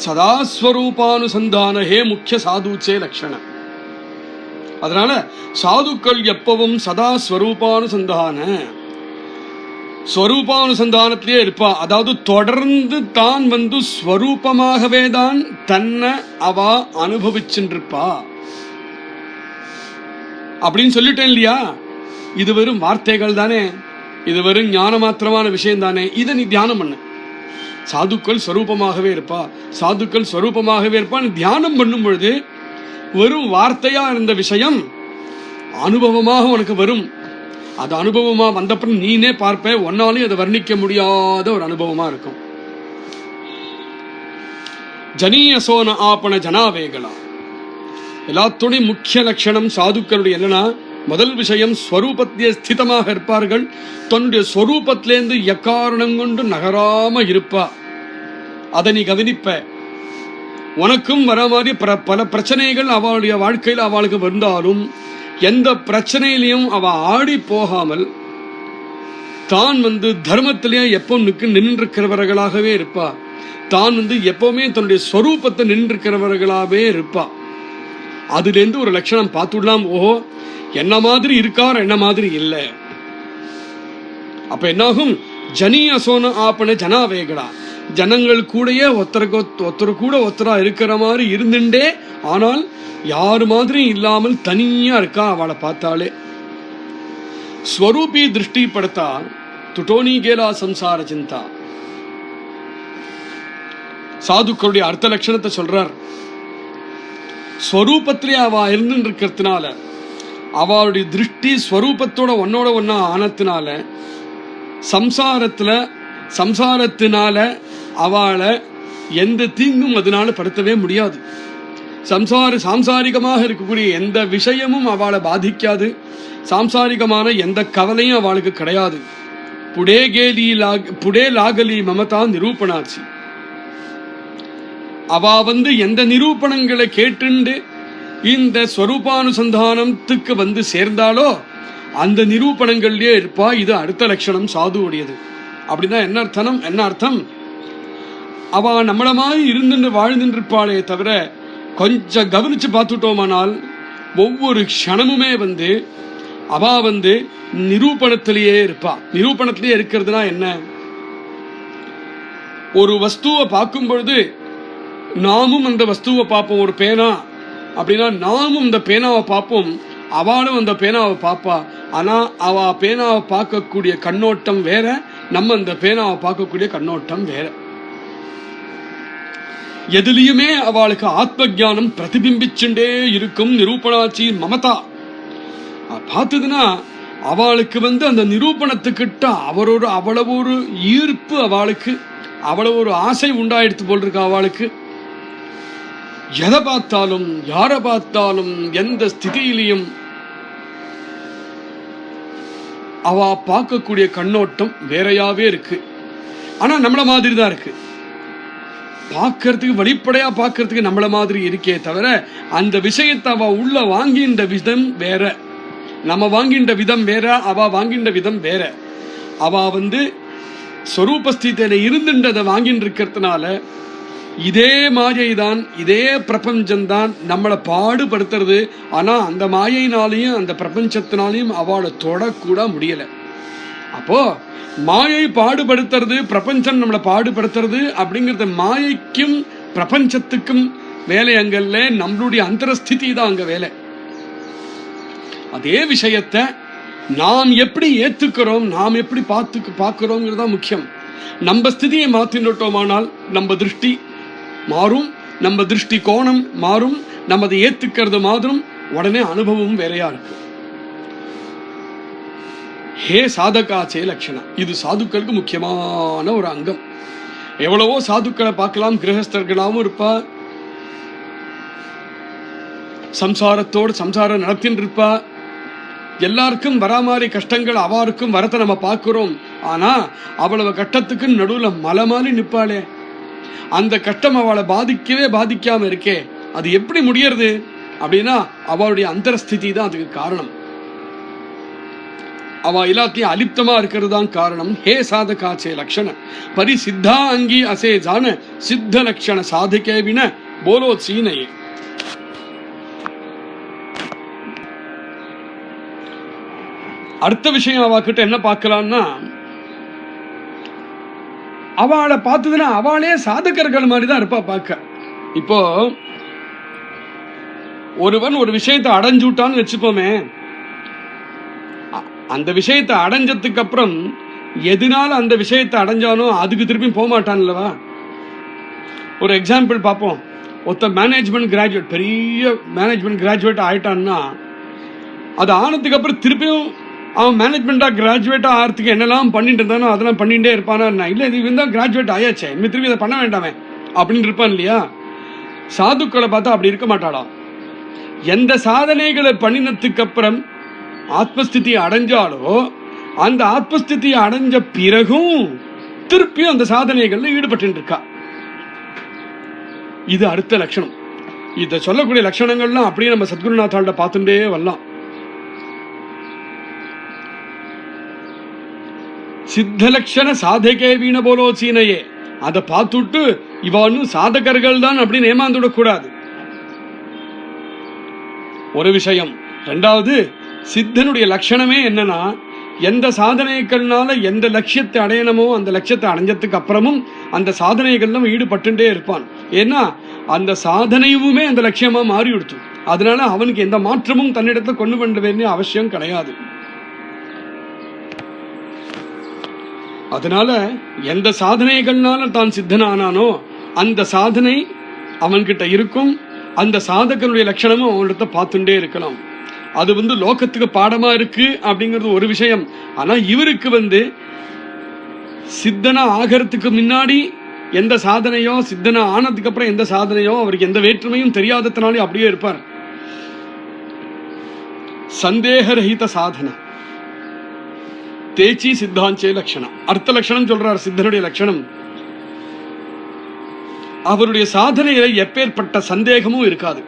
சதாஸ்வரூபானுசந்தான ஹே முக்கிய சாதுச்சே லட்சணம். அதனால சாதுக்கள் எப்பவும் சதா ஸ்வரூபானுசந்தான ஸ்வரூபானுசந்தானத்திலே இருப்பா. அதாவது தொடர்ந்து தான் ஸ்வரூபமாகவே தான் தன்னை அவ அனுபவிச்சுருப்பா அப்படின்னு சொல்லிட்டேன் இல்லையா? இது வெறும் வார்த்தைகள் தானே, இது வெறும் ஞான மாத்திரமான விஷயம் தானே. இதை நீ தியானம் பண்ண. சாதுக்கள் ஸ்வரூபமாகவே இருப்பா, சாதுக்கள் ஸ்வரூபமாகவே இருப்பான்னு தியானம் பண்ணும் பொழுது வெறும் வார்த்தையா இருந்த விஷயம் அனுபவமாக உனக்கு வரும். அது அனுபவமா வந்தப்பறம் நீனே பார்ப்ப, ஒன்னாலையும் அதை வர்ணிக்க முடியாத ஒரு அனுபவமா இருக்கும். ஜனீயசோன ஆப்பண ஜனாவேகளா. எல்லாத்துடைய முக்கிய லட்சணம் சாதுக்களுடைய என்னன்னா, முதல் விஷயம் ஸ்வரூபத்திலே ஸ்திதமாக இருப்பார்கள். தன்னுடைய ஸ்வரூபத்திலேருந்து எக்காரணம் கொண்டு நகராம இருப்பா. அதை நீ கவனிப்ப. உனக்கும் வர மாதிரி பல பிரச்சனைகள் அவளுடைய வாழ்க்கையில் அவளுக்கு வந்தாலும் எந்த பிரச்சனையிலையும் அவ ஆடி போகாமல் தான் தர்மத்திலேயே எப்போ நின்றிருக்கிறவர்களாகவே இருப்பா. தான் எப்பவுமே தன்னுடைய ஸ்வரூபத்தை நின்றிருக்கிறவர்களாகவே இருப்பா. அதுலேருந்து ஒரு லட்சணம் பார்த்துடலாம். ஓஹோ, என்ன மாதிரி இருக்கார், என்ன மாதிரி இல்லை. அப்ப என்னாகும்? ஜனி அசோன ஆப்பன ஜனாவேகடா. ஜனங்கள் கூடயே ஒருத்தரா இருக்கிற மாதிரி இருந்துட்டே, ஆனால் யாரு மாதிரி இல்லாமல் தனியா இருக்கா. அவளை பார்த்தாலே ஸ்வரூபி திருஷ்டி படுத்தா துட்டோனி கேலா சம்சார சிந்தா. சாதுக்களுடைய அர்த்த லட்சணத்தை சொல்றார். ஸ்வரூபத்திலே அவ இருந்து இருக்கிறதுனால, அவளுடைய திருஷ்டி ஸ்வரூபத்தோட ஒன்னோட ஒன்னா ஆனத்தினால, சம்சாரத்தினால அவளை எந்த தீங்கும் அதனால படுத்தவே முடியாது. சாம்சாரிகமாக இருக்கக்கூடிய எந்த விஷயமும் அவளை பாதிக்காது. சாம்சாரிகமான எந்த கவலையும் அவளுக்கு கிடையாது. புடே லாகலி மமதா நிரூபணாச்சு. அவ எந்த நிரூபணங்களை கேட்டுண்டு இந்த ஸ்வரூபானுசந்தானத்துக்கு சேர்ந்தாலோ அந்த நிரூபணங்கள்லயே இருப்பா. இது அடுத்த லட்சணம் சாதுவுடையது. அப்படின்னா என்ன அர்த்தம்? அவ நம்மள மாதிரி இருந்து வாழ்ந்துட்டு இருப்பாளே தவிர, கொஞ்சம் கவனிச்சு பார்த்துட்டோமானால் ஒவ்வொரு க்ஷணமுமே அவ நிரூபணத்திலேயே இருப்பா. நிரூபணத்திலேயே இருக்கிறதுனா என்ன? ஒரு வஸ்துவை பார்க்கும் பொழுது நாமும் அந்த வஸ்துவை பார்ப்போம். ஒரு பேனா அப்படின்னா நாமும் அந்த பேனாவை பார்ப்போம், அவளும் அந்த பேனாவை பார்ப்பா. ஆனா அவ பேனாவை பார்க்கக்கூடிய கண்ணோட்டம் வேற, நம்ம அந்த பேனாவை பார்க்கக்கூடிய கண்ணோட்டம் வேற. எதுலயுமே அவளுக்கு ஆத்ம ஜானம் பிரதிபிம்பிச்சுட்டே இருக்கும். நிரூபணாச்சி மமதா பார்த்ததுன்னா அவளுக்கு அந்த நிரூபணத்துக்கிட்ட அவ்வளவு ஒரு ஈர்ப்பு, அவளுக்கு அவ்வளவு ஒரு ஆசை உண்டாயிடுத்து போல் இருக்கு. அவளுக்கு எதை பார்த்தாலும் யாரை பார்த்தாலும் எந்த ஸ்திதியிலையும் அவ பார்க்கக்கூடிய கண்ணோட்டம் வேறையாவே இருக்கு. ஆனா நம்மள மாதிரி தான் இருக்கு. பார்க்கறதுக்கு வெளிப்படையா பார்க்கறதுக்கு நம்மள மாதிரி இருக்கே தவிர அந்த விஷயத்தை அவ உள்ள வாங்கின்ற விதம் வேற, நம்ம வாங்கின்ற விதம் வேற, அவ வாங்கின்ற விதம் வேற. அவ ஸ்வரூபஸ்திதியில இருந்துன்றதை வாங்கிட்டு இருக்கிறதுனால இதே மாயை தான், இதே பிரபஞ்சம்தான் நம்மளை பாடுபடுத்துறது. ஆனா அந்த மாயைனாலையும் அந்த பிரபஞ்சத்தினாலையும் அவளை தொடக்கூட முடியல. அப்போ மாயை பாடுபடுத்துறது, பிரபஞ்சம் நம்மளை பாடுபடுத்துறது அப்படிங்கிறது மாயைக்கும் பிரபஞ்சத்துக்கும் வேலை அங்கல்ல, நம்மளுடைய அந்தரஸ்திதி தான் அங்க வேலை. அதே விஷயத்தை நாம் எப்படி ஏத்துக்கிறோம், நாம் எப்படி பார்க்கிறோங்கிறது தான் முக்கியம். நம்ம ஸ்திதியை மாற்றினோட்டோமானால் நம்ம திருஷ்டி மாறும், நம்ம திருஷ்டி கோணம் மாறும், நம்ம அதை ஏத்துக்கிறது மாறும், உடனே அனுபவம் வேறையா இருக்கு. ஹே சாதகாச்சே லட்சணம், இது சாதுக்களுக்கு முக்கியமான ஒரு அங்கம். எவ்வளவோ சாதுக்களை பார்க்கலாம், கிரகஸ்தர்களாகவும் இருப்பா, சம்சாரத்தோடு சம்சாரம் நடத்தின்னு இருப்பா. எல்லாருக்கும் வரா மாதிரி கஷ்டங்கள் அவாருக்கும் வரத்தை நம்ம பார்க்கிறோம். ஆனா அவ்வளவு கஷ்டத்துக்கு நடுவுல மலை மாதிரி நிற்பாளே, அந்த கஷ்டம் அவளை பாதிக்கவே பாதிக்காம இருக்கே, அது எப்படி முடியறது அப்படின்னா அவளுடைய அந்தரஸ்திதி தான் அதுக்கு காரணம். அவ எல்லாத்தையும் அலிப்தமா இருக்கிறது தான் காரணம். ஹே சாதகாச்சே லக்ஷண பரி சித்தா அங்கி அசே ஜான சித்த லக்ஷண சாதிக்கே வின போலோ சீனையே. அடுத்த விஷயம் அவகிட்ட என்ன பார்க்கலாம்னா, அவளை பார்த்ததுன்னா அவளே சாதகர்கள் மாதிரி தான் இருப்பா பார்க்க. இப்போ ஒருவன் ஒரு விஷயத்தை அடைஞ்சுட்டான்னு வச்சுப்போமே, அந்த விஷயத்தை அடைஞ்சதுக்கு அப்புறம் எதனால அந்த விஷயத்தை அடைஞ்சானோ அதுக்கு திருப்பி போக மாட்டான்லவா. ஒரு எக்ஸாம்பிள் பார்ப்போம். ஒருத்த மேனேஜ்மெண்ட் கிராஜுவேட், பெரிய மேனேஜ்மெண்ட் கிராஜுவேட் ஆயிட்டான்னா, அது ஆனதுக்கு அப்புறம் திருப்பியும் அவன் மேனேஜ்மெண்டா கிராஜுவேட்டா ஆகிறதுக்கு என்னெல்லாம் பண்ணிட்டு இருந்தானோ அதெல்லாம் பண்ணிட்டே இருப்பானா? இல்லை, இது தான் கிராஜுவேட் ஆயாச்சே, இனிமே திருப்பி இதை பண்ண வேண்டாமே அப்படின்னு இருப்பான் இல்லையா. சாதுக்களை பார்த்தா அப்படி இருக்க மாட்டாளா. எந்த சாதனைகளை பண்ணினதுக்கு அப்புறம் ஆத்மஸ்திதியை அடைஞ்சாலோ அந்த ஆத்மஸ்திதியை அடைஞ்ச பிறகும் திருப்பியும் அந்த சாதனைகள்ல ஈடுபட்டு இருக்கா. இது அடுத்த லட்சணம். இத சொல்லக்கூடிய லட்சணங்கள்லாம் அப்படியே நம்ம சத்குருநாத்தாள்கிட்ட பார்த்துட்டே வரலாம். சித்த லட்சண சாதகே வீண போலோ சீனையே, அதை பார்த்துட்டு இவனும் சாதகர்கள் தான் அப்படின்னு ஏமாந்துவிட கூடாது. ஒரு விஷயம். ரெண்டாவது, சித்தனுடைய லட்சணமே என்னன்னா, எந்த சாதனைகள்னால எந்த லட்சியத்தை அடையணுமோ அந்த லட்சியத்தை அடைஞ்சதுக்கு அப்புறமும் அந்த சாதனைகள்லாம் ஈடுபட்டுட்டே இருப்பான். ஏன்னா அந்த சாதனையுமே அந்த லட்சியமா மாறி விடுத்து. அதனால அவனுக்கு எந்த மாற்றமும் தன்னிடத்தை கொண்டு வர வேண்டிய அவசியம் கிடையாது. அதனால எந்த சாதனைகள்னால தான் சித்தனானானோ அந்த சாதனை அவன்கிட்ட இருக்கும். அந்த சாதகனுடைய லட்சணமும் அவனிடத்தை பார்த்துட்டே இருக்கலாம். அது லோகத்துக்கு பாடமா இருக்கு அப்படிங்கிறது ஒரு விஷயம். ஆனா இவருக்கு சித்தனா ஆகிறதுக்கு முன்னாடி எந்த சாதனையோ, சித்தனா ஆனதுக்கு அப்புறம் எந்த சாதனையோ அவருக்கு எந்த வேற்றுமையும் தெரியாததுனாலே அப்படியே இருப்பார். சந்தேகரஹித சாதனை தேச்சி சித்தாஞ்சே லட்சணம். அர்த்த லட்சணம் சொல்றார் சித்தனுடைய லட்சணம். அவருடைய சாதனையில எப்பேற்பட்ட சந்தேகமும் இருக்காது.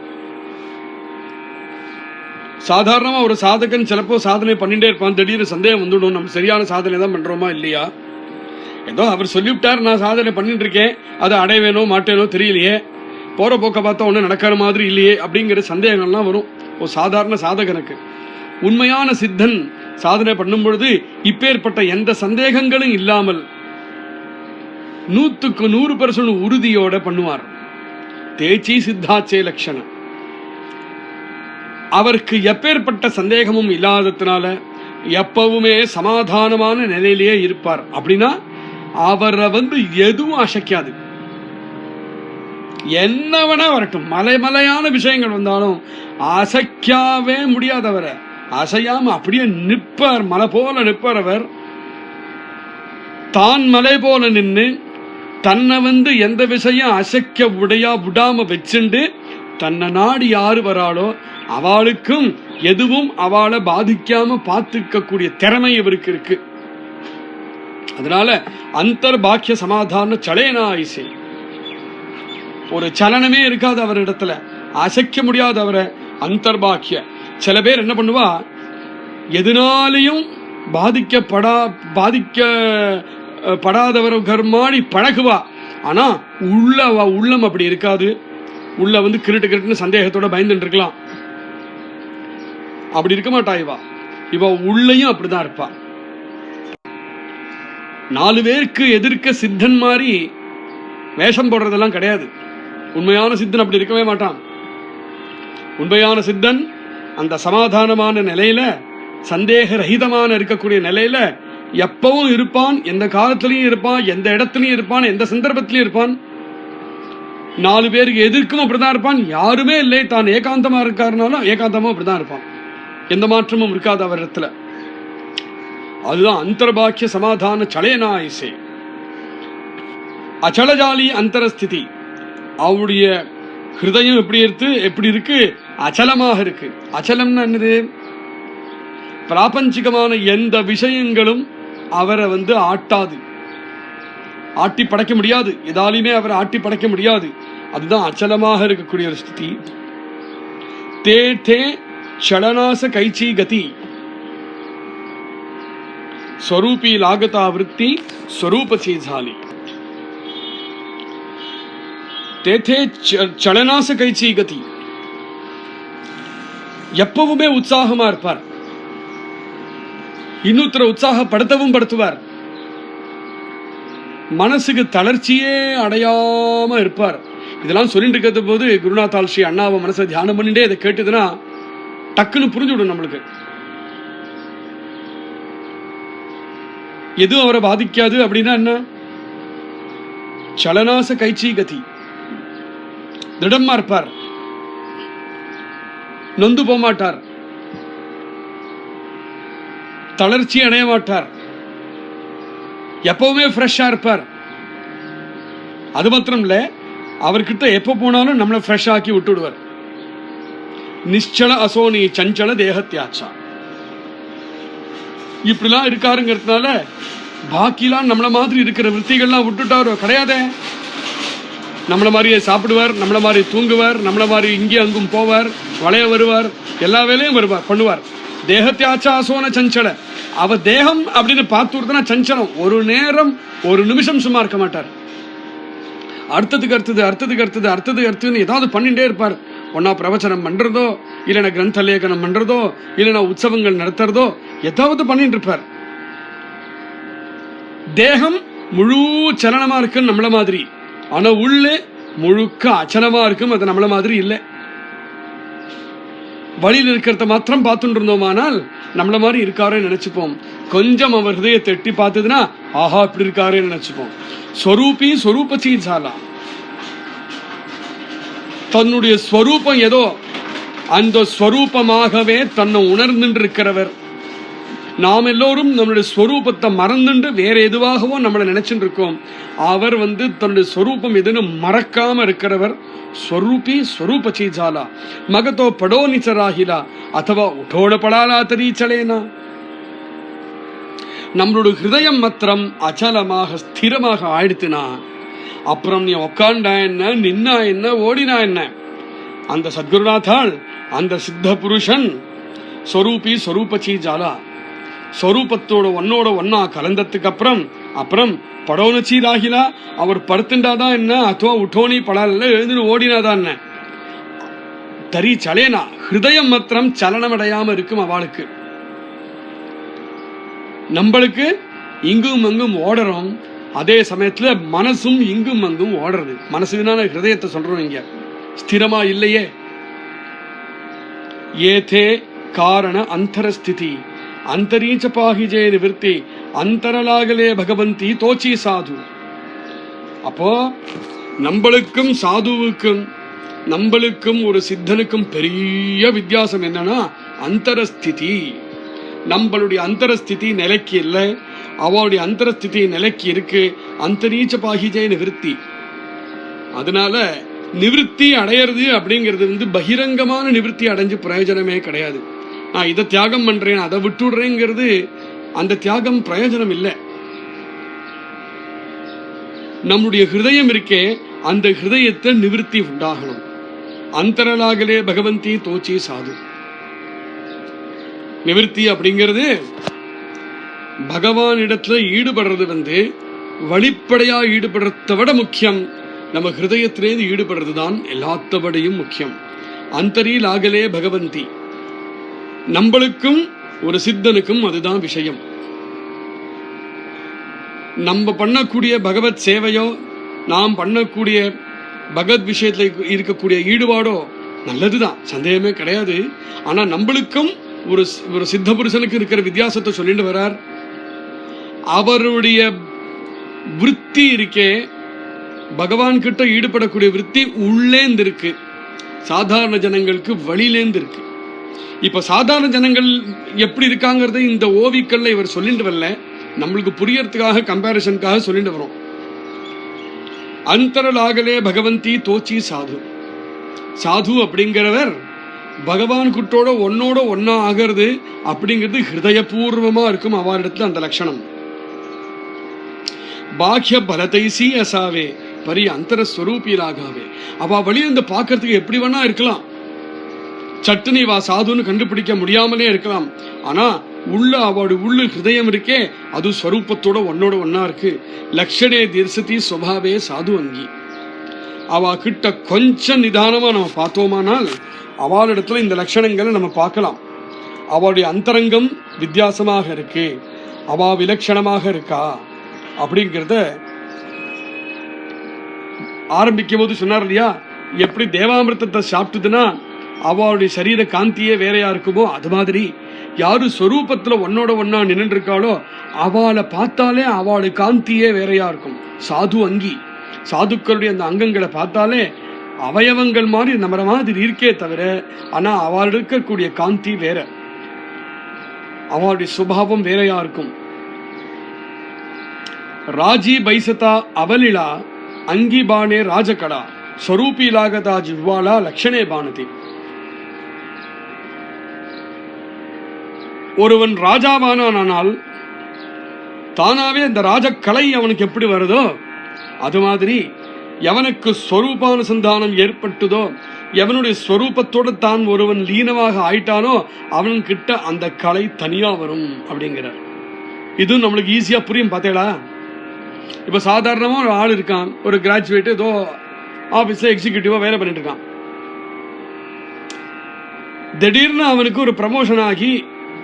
சாதாரணமா ஒரு சாதகன் சிலப்போ சாதனை பண்ணிட்டே இருப்பான், திடீர்னு சந்தேகம் வந்துடும், நம்ம சரியான சாதனை தான் பண்றோமா இல்லையா, ஏதோ அவர் சொல்லிவிட்டார் நான் சாதனை பண்ணிட்டு இருக்கேன், அதை அடைவேனோ மாட்டேனோ தெரியலையே, போற போக்க பார்த்தா ஒன்றும் நடக்கிற மாதிரி இல்லையே அப்படிங்கிற சந்தேகங்கள்லாம் வரும் ஒரு சாதாரண சாதகனுக்கு. உண்மையான சித்தன் சாதனை பண்ணும் பொழுது இப்பேற்பட்ட எந்த சந்தேகங்களும் இல்லாமல் 100% உறுதியோட பண்ணுவார். தேச்சி சித்தாச்சே லட்சணம். அவருக்கு எப்பேற்பட்ட சந்தேகமும் இல்லாததுனால எப்பவுமே சமாதானமான நிலையிலேயே இருப்பார். அப்படின்னா அவரை எதுவும் அசைக்காது. என்னவனா வரட்டும், மலைமலையான விஷயங்கள் வந்தாலும் அசைக்கவே முடியாதவரை அசையாம அப்படியே நிற்பார், மலை போல நிற்பார். அவர் தான் மலை போல நின்று தன்னை எந்த விஷயம் அசைக்க விடாம வச்சுண்டு தன்னை நாடி யாரு வராளோ அவளுக்கும் எதுவும் அவளை பாதிக்காம பார்த்துக்க கூடிய திறமை இவருக்கு இருக்கு. அதனால அந்தர்பாக்கிய சமாதான சலேனா ஐசே, ஒரு சலனமே இருக்காது அவர் இடத்துல, அசைக்க முடியாது அவரை. அந்தர்பாக்கிய. சில பேர் என்ன பண்ணுவா, எதனாலையும் பாதிக்கப்படாதவர் மாதிரி பழகுவா. ஆனா உள்ளம் அப்படி இருக்காது. உள்ள கிருட்டுன்னு சந்தேகத்தோட பயந்துட்டு இருக்கலாம். அப்படி இருக்க மாட்டா இவ உள்ளையும் அப்படிதான் இருப்பா. 4 பேருக்கு எதிர்க்க சித்தன் மாதிரி வேஷம் போடுறதெல்லாம் கிடையாது. உண்மையான சித்தன் அப்படி இருக்கவே மாட்டான். உண்மையான சித்தன் அந்த சமாதானமான நிலையில, சந்தேக ரஹிதமான இருக்கக்கூடிய நிலையில எப்பவும் இருப்பான். எந்த காலத்திலையும் இருப்பான், எந்த இடத்துலையும் இருப்பான், எந்த சந்தர்ப்பத்திலையும் இருப்பான். 4 பேருக்கு எதிர்க்கும் அப்படிதான் இருப்பான். யாருமே இல்லை, தான் ஏகாந்தமா இருக்காருனாலும் ஏகாந்தமா அப்படிதான் இருப்பான். எந்த மாற்றமும் இருக்காது அவர் இடத்துல. அதுதான் அந்தர்பாக்கிய சமாதான சலேனா ஐசே. அச்சலஜாலி அந்தரஸ்திதி. அவருடைய ஹிருதயம் எப்படி இருக்கு? அச்சலமாக இருக்கு. அச்சலம்னா என்னது? பிராபஞ்சிகமான எந்த விஷயங்களும் அவரை ஆட்டாது, ஆட்டி படைக்க முடியாது. எதாலுமே அவரை ஆட்டி படைக்க முடியாது. அதுதான் அச்சலமாக இருக்கக்கூடிய ஒரு ஸ்திதி. தே தே சலனாச கைச்சி கதி ஸ்வரூபி லாகதா விருத்தி ஸ்வரூபசி ஜாலி. தேதே சலனாச கைச்சி கதி. எப்பவுமே உற்சாகமா இருப்பார். இன்னொருத்தர உற்சாகப்படுத்தவும் படுத்துவார். மனசுக்கு தளர்ச்சியே அடையாம இருப்பார். இதெல்லாம் சொல்லிட்டு இருக்கிறது போது குருநாத்தால் ஸ்ரீ அண்ணாவை மனசை தியானம் பண்ணிட்டே இதை கேட்டுதுன்னா டக்குன்னு புரிஞ்சுவிடும் நம்மளுக்கு. எதுவும் அவரை பாதிக்காது அப்படின்னா என்ன? சலனாச கைச்சி கதி. திடமா இருப்பார், நொந்து போக மாட்டார், தளர்ச்சி அடைய மாட்டார், எப்பவுமே ஃப்ரெஷ்ஷா இருப்பார். அது மாத்திரம் இல்ல, அவர்கிட்ட எப்ப போனாலும் நம்மளை ஃப்ரெஷ் ஆக்கி விட்டுடுவார். நிச்சல அசோனி சஞ்சல தேகத்தியாச்சா. இப்படிலாம் இருக்காருங்கிறதுனால பாக்கிலாம் நம்மள மாதிரி இருக்கிற விற்த்திகள்லாம் விட்டுட்டாரோ கிடையாதே. நம்மள மாதிரியே சாப்பிடுவார், நம்மள மாதிரி தூங்குவார், நம்மள மாதிரி இங்கே அங்கும் போவார், வளைய வருவார், எல்லா வேலையும் பண்ணுவார். தேகத்தியாச்சா அசோன சஞ்சல. அவ தேகம் அப்படின்னு பார்த்துனா சஞ்சலம். ஒரு நேரம் ஒரு நிமிஷம் சும்மா இருக்க மாட்டார். அடுத்ததுக்கு அடுத்ததுன்னு ஏதாவது பண்ணிட்டே இருப்பார். ஒன்னா பிரவச்சனம் பண்றதோ, இல்லைன்னா கிரந்த லேகனம் பண்றதோ, இல்லைன்னா உற்சவங்கள் நடத்துறதோ ஏதாவது பண்ணிட்டு இருப்பார். தேகம் முழு சலனமா இருக்கு நம்மள மாதிரி. ஆனா உள்ளே முழுக்க அச்சலமா இருக்கும். அது நம்மள மாதிரி இல்லை. வழியில் இருக்கிறத மாத்திரம் பார்த்துட்டு இருந்தோமானால் நம்மள மாதிரி இருக்காருன்னு நினைச்சுப்போம். கொஞ்சம் அவர் ஹிருதயத்தை எட்டி பார்த்ததுன்னா ஆஹா இப்படி இருக்காருன்னு நினைச்சுப்போம். ஸ்வரூபி ஸ்வரூபசி ஜாலா. தன்னுடைய ஸ்வரூபம் ஏதோ அந்த ஸ்வரூபமாகவே தன்னை உணர்ந்துட்டு இருக்கிறவர். நாம் எல்லோரும் நம்மளுடைய ஸ்வரூபத்தை மறந்துட்டு வேற எதுவாகவோ நம்மளை நினைச்சுட்டு இருக்கோம். அவர் தன்னுடைய ஸ்வரூபம் எதுன்னு மறக்காம இருக்கிறவர். ஸ்வரூபி ஸ்வரூபசி ஜாலா. மகதோ படோ நிச்சராகிலா ಅಥವಾ உட்டோட படாலா தரீச்சலேனா. நம்மளோட ஹிருதயம் மாத்திரம் அச்சலமாக ஸ்திரமாக ஆயிடுத்துனா அப்புறம் நீ உக்காண்டா என்ன, நின்னா என்ன, ஓடினா என்ன, அந்த சத்குருநாத்தாள் அந்த சித்த புருஷன் ஸ்வரூபி ஸ்வரூபசி ஜாலா ஸ்வரூபத்தோட ஒன்னா கலந்ததுக்கு அப்புறம் படோனச்சி ராகிலா. அவர் படுத்துண்டாதான் என்ன, அதுவா உட்டோனி படால எழுந்து ஓடினாதான் என்ன, தரி சலேனா. ஹிருதயம் மாத்திரம் சலனம் அடையாம இருக்கும் அவளுக்கு. நம்மளுக்கு இங்கும் அங்கும் ஓடுறோம். அதே சமயத்துல மனசும் இங்கும் அங்கும் ஓடுறது. மனசுனால ஹிருதயத்தை சொல்றோம். இங்க ஸ்திரமா இல்லையே. ஏதே காரண அந்தரஸ்திதி அந்தரீச்ச பாகிஜே நிவர்த்தி அந்தரலாகலே பகவந்தி தோச்சி சாது. அப்போ நம்மளுக்கும் சாதுவுக்கும் நம்மளுக்கும் ஒரு சித்தனுக்கும் பெரிய வித்தியாசம் என்னன்னா அந்தரஸ்திதி. நம்மளுடைய அந்தரஸ்திதி நிலைக்கு இல்லை, அவளுடைய அந்தரஸ்திதி நிலைக்கு இருக்கு. அந்தரீச்ச பாகிஜே நிவர்த்தி. அதனால நிவர்த்தி அடையிறது அப்படிங்கிறது பகிரங்கமான நிவர்த்தி அடைஞ்சு பிரயோஜனமே கிடையாது. நான் இதை தியாகம் பண்றேன் அதை விட்டுடுறேங்கிறது அந்த தியாகம் பிரயோஜனம் இல்லை. நம்முடைய ஹிருதயம் இருக்கே, அந்த ஹிருதயத்தை நிவிருத்தி உண்டாகணும். அந்தரலாகலே பகவந்தி தோச்சி சாது. நிவிருத்தி அப்படிங்கிறது பகவான் இடத்துல ஈடுபடுறது வழிப்படையா ஈடுபடுறத விட முக்கியம். நம்ம ஹிருதயத்திலேருந்து ஈடுபடுறது தான் எல்லாத்தபடியும் முக்கியம். அந்தரிலாகலே பகவந்தி. நம்மளுக்கும் ஒரு சித்தனுக்கும் அதுதான் விஷயம். நம்ம பண்ணக்கூடிய பகவத் சேவையோ, நாம் பண்ணக்கூடிய பகவத் விஷயத்துல இருக்கக்கூடிய ஈடுபாடோ நல்லதுதான், சந்தேகமே கிடையாது. ஆனா நம்மளுக்கும் ஒரு சித்த புருஷனுக்கு இருக்கிற வித்தியாசத்தை சொல்லிட்டு வர்றார். அவருடைய விருத்தி இருக்கே, பகவான் கிட்ட ஈடுபடக்கூடிய விருத்தி உள்ளேந்து இருக்கு, சாதாரண ஜனங்களுக்கு வழியிலேந்து இருக்கு. இப்ப சாதாரண ஜனங்கள் எப்படி இருக்காங்கிறத இந்த ஓவிக்கல்ல இவர் சொல்லிட்டு வரல, நம்மளுக்கு புரியறதுக்காக கம்பேரிசனுக்காக சொல்லிட்டு வரோம். அந்தரலாகலே பகவந்தி தோச்சி சாது. சாது அப்படிங்கிறவர் பகவான் குட்டோட ஒன்னோட ஒன்னா ஆகிறது அப்படிங்கிறது ஹிருதயபூர்வமா இருக்கும் அவரிடத்துல அந்த லட்சணம். பாக்கிய பலதைசி அசாவே பரி அந்தர ஸ்வரூபியலாகவே. அவ வெளியிருந்து பார்க்கறதுக்கு எப்படி வேணா இருக்கலாம், சட்டுனி வா சாதுன்னு கண்டுபிடிக்க முடியாமலே இருக்கலாம். ஆனா உள்ள அவளுடைய உள்ள ஹிருதயம் இருக்கே, அது ஸ்வரூபத்தோட ஒன்னோட ஒன்னா இருக்கு. லக்ஷணே தீர்சதி ஸ்வபாவே சாது அங்கி. அவ கிட்ட கொஞ்சம் நிதானமா நம்ம பார்த்தோமானால் அவளிடத்துல இந்த லட்சணங்களை நம்ம பார்க்கலாம். அவளுடைய அந்தரங்கம் வித்தியாசமாக இருக்கு, அவ விலட்சணமாக இருக்கா அப்படிங்கிறத ஆரம்பிக்கும் போது சொன்னார் இல்லையா, எப்படி தேவாமிர்தத்தை சாப்பிட்டுதுன்னா அவளுடைய சரீர காந்தியே வேறையா இருக்குமோ, அது மாதிரி யாரு ஸ்வரூபத்துல ஒன்னோட ஒன்னா நின்று இருக்காளோ அவளை பார்த்தாலே அவளுடைய காந்தியே வேறையா இருக்கும். சாது அங்கி, சாதுக்களுடைய அந்த அங்கங்களை பார்த்தாலே அவயவங்கள் மாதிரி நம்ம மாதிரி இருக்கே தவிர, ஆனா அவள் இருக்கக்கூடிய காந்தி வேற, அவளுடைய சுபாவம் வேறையா இருக்கும். ராஜி பைசதா அவலிளா அங்கி பானே ராஜகடா ஸ்வரூபிலாகதா ஜிவ்வாலா லக்ஷணே பானதி. ஒருவன் ராஜாவானால் தானாவே அந்த ராஜக்கலை அவனுக்கு எப்படி வருதோ, அது மாதிரி எவனுக்கு ஸ்வரூபானுசந்தானம் ஏற்பட்டதோ, எவனுடைய ஸ்வரூபத்தோடு தான் ஒருவன் லீனமாக ஆயிட்டானோ அவன்கிட்ட அந்த கலை தனியா வரும் அப்படிங்கிறார். இது நம்மளுக்கு ஈஸியா புரியும். பார்த்தேடா, இப்ப சாதாரணமா ஒரு ஆள் இருக்கான், ஒரு கிராஜுவேட் ஏதோ ஆபீஸ்ல எக்ஸிக்யூட்டிவா வேலை பண்ணிட்டு இருக்கான். திடீர்னு அவனுக்கு ஒரு ப்ரமோஷன் ஆகி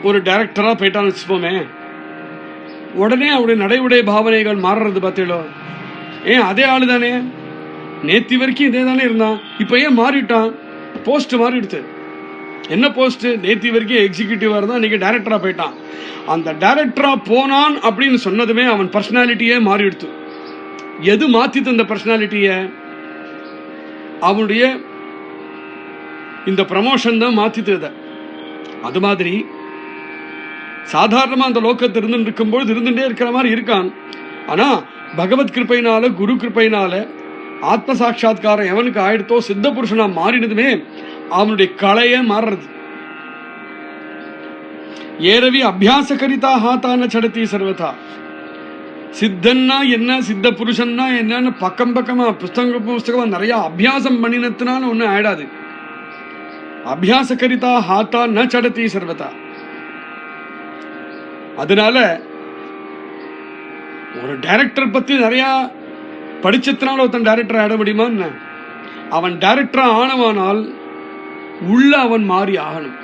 ஒரு டைரக்டரா போயிட்டான்னு வச்சுப்போமே, உடனே அவருடைய நடைமுறை பாவனைகள் மாறுறது பார்த்தீங்களோ. ஏன் அதே ஆளு தானே, நேத்தி வரைக்கும் இதே தானே இருந்தான், இப்ப ஏன் மாறிட்டான்? போஸ்ட் மாறிடுச்சு. என்ன போஸ்ட்? நேத்தி வரைக்கும் எக்ஸிக்யூட்டிவா இருந்தான், இன்னைக்கு டைரக்டரா போயிட்டான். அந்த டைரக்டரா போனான் அப்படின்னு சொன்னதுமே அவன் பர்சனாலிட்டியே மாறிடுச்சு. எது மாத்திட்டு அந்த பர்சனாலிட்டிய? அவனுடைய இந்த ப்ரமோஷன் தான் மாத்திட்டு. அது மாதிரி சாதாரணமா அந்த லோகத்தை இருந்து இருக்கும்போது இருந்துட்டே இருக்கிற மாதிரி இருக்கான். ஆனா பகவத் கிருப்பையினால, குரு கிருப்பையினால ஆத்ம சாட்சா்காரம் எவனுக்கு ஆயிடுத்தோ, சித்த புருஷனா மாறினதுமே அவனுடைய கலைய மாறுறது. ஏரவி அபியாச கரிதா ஹாத்தான சடத்தி சர்வதா. சித்தன்னா என்ன, சித்த புருஷன்னா என்னன்னு பக்கம் பக்கமா புஸ்தகமா நிறைய அபியாசம் பண்ணினதுனால ஒன்னும் ஆயிடாது. அபியாச கரிதா ஹாத்தா ந சடத்தி சர்வதா. அதனால ஒரு டைரக்டர் பத்தி நிறைய படிச்சதுனால ஒருத்தன் டைரக்டர் ஆட முடியுமா? அவன் டைரக்டரா ஆனவானால் உள்ள அவன் மாறி ஆகணும்.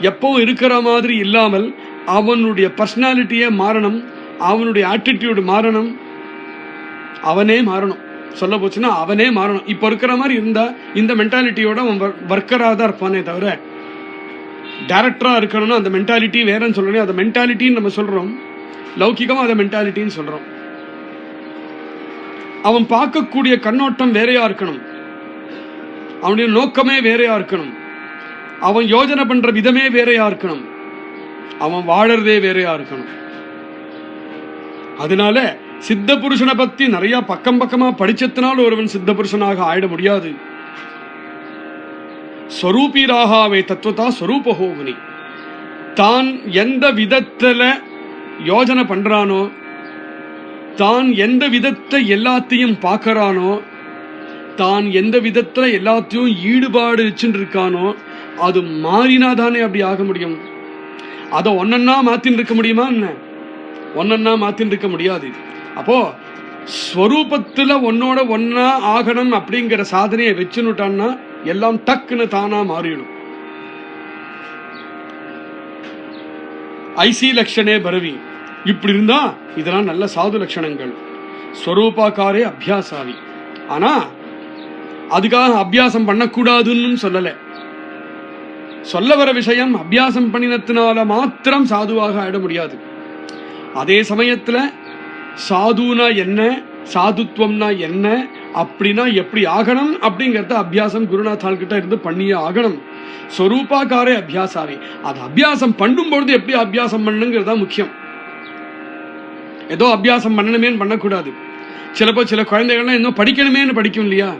எப்பவும் இருக்கிற மாதிரி இல்லாமல் அவனுடைய பர்சனாலிட்டியே மாறணும், அவனுடைய ஆட்டிடியூடு மாறணும், அவனே மாறணும். சொல்ல போச்சுன்னா அவனே மாறணும். இப்ப இருக்கிற மாதிரி இருந்தா இந்த மென்டாலிட்டியோட அவன் ஒர்க்கரா தான் இருப்பானே தவிர, டைரக்டரா இருக்கணும்னா அந்த மென்டாலிட்டி வேறன்னு சொல்லணும். அந்த மென்டாலிட்டின்னு நம்ம சொல்றோம், லௌகிகமா அதை மென்டாலிட்டின்னு சொல்றோம். அவன் பார்க்கக்கூடிய கண்ணோட்டம் வேறையா இருக்கணும், அவனுடைய நோக்கமே வேறையா இருக்கணும், அவன் யோஜனை பண்ற விதமே வேறையா இருக்கணும், அவன் வாழறதே வேறையா இருக்கணும். அதனால சித்த புருஷனை பத்தி நிறைய பக்கம் பக்கமா படிச்சதுனால ஒருவன் சித்த புருஷனாக ஆயிட முடியாது. ஸ்வரூபீராகவே தத்துவத்தா ஸ்வரூபஹோகுனி. தான் எந்த விதத்துல யோஜனை பண்றானோ தான் எந்த விதத்தை எல்லாத்தையும் பார்க்கறானோ, தான் எந்த விதத்துல எல்லாத்தையும் ஈடுபாடு வச்சுட்டு இருக்கானோ அது மாறினாதானே அப்படி ஆக முடியும். அதை ஒன்னொன்னா மாத்தின்னு இருக்க முடியுமா என்ன? ஒன்னொன்னா மாத்தின்னு இருக்க முடியாது. அப்போ ஸ்வரூபத்துல ஒன்னோட ஒன்னா ஆகணும் அப்படிங்கிற சாதனையை வச்சுன்னுட்டான்னா எல்லாம் டக்குன்னு தானா மாறிடும். ஐசி லட்சணே பரவி இப்படி இருந்தா இதெல்லாம் நல்ல சாது லட்சணங்கள். ஸ்வரூபாக்காரே அபியாசாவி. ஆனா அதுக்காக அபியாசம் பண்ணக்கூடாதுன்னு சொல்லல. சொல்ல வர விஷயம் அபியாசம் பண்ணினத்தினால மாத்திரம் சாதுவாக ஆயிட முடியாது. அதே சமயத்துல சாதுனா என்ன, சாதுத்வம்னா என்ன, அப்படின்னா எப்படி ஆகணும் அப்படிங்கறத அபியாசம் குருநாத்தால் கிட்ட இருந்து பண்ணியே ஆகணும். ஸ்வரூபாக்காரே அபியாசாவி. அது அபியாசம் பண்ணும் பொழுது எப்படி அபியாசம் பண்ணுங்கிறதா முக்கியம். ஏதோ அபியாசம் பண்ணணுமேன்னு பண்ணக்கூடாது. சிலப்போ சில குழந்தைகள்லாம் இன்னும் படிக்கணுமேன்னு படிக்கும் இல்லையா,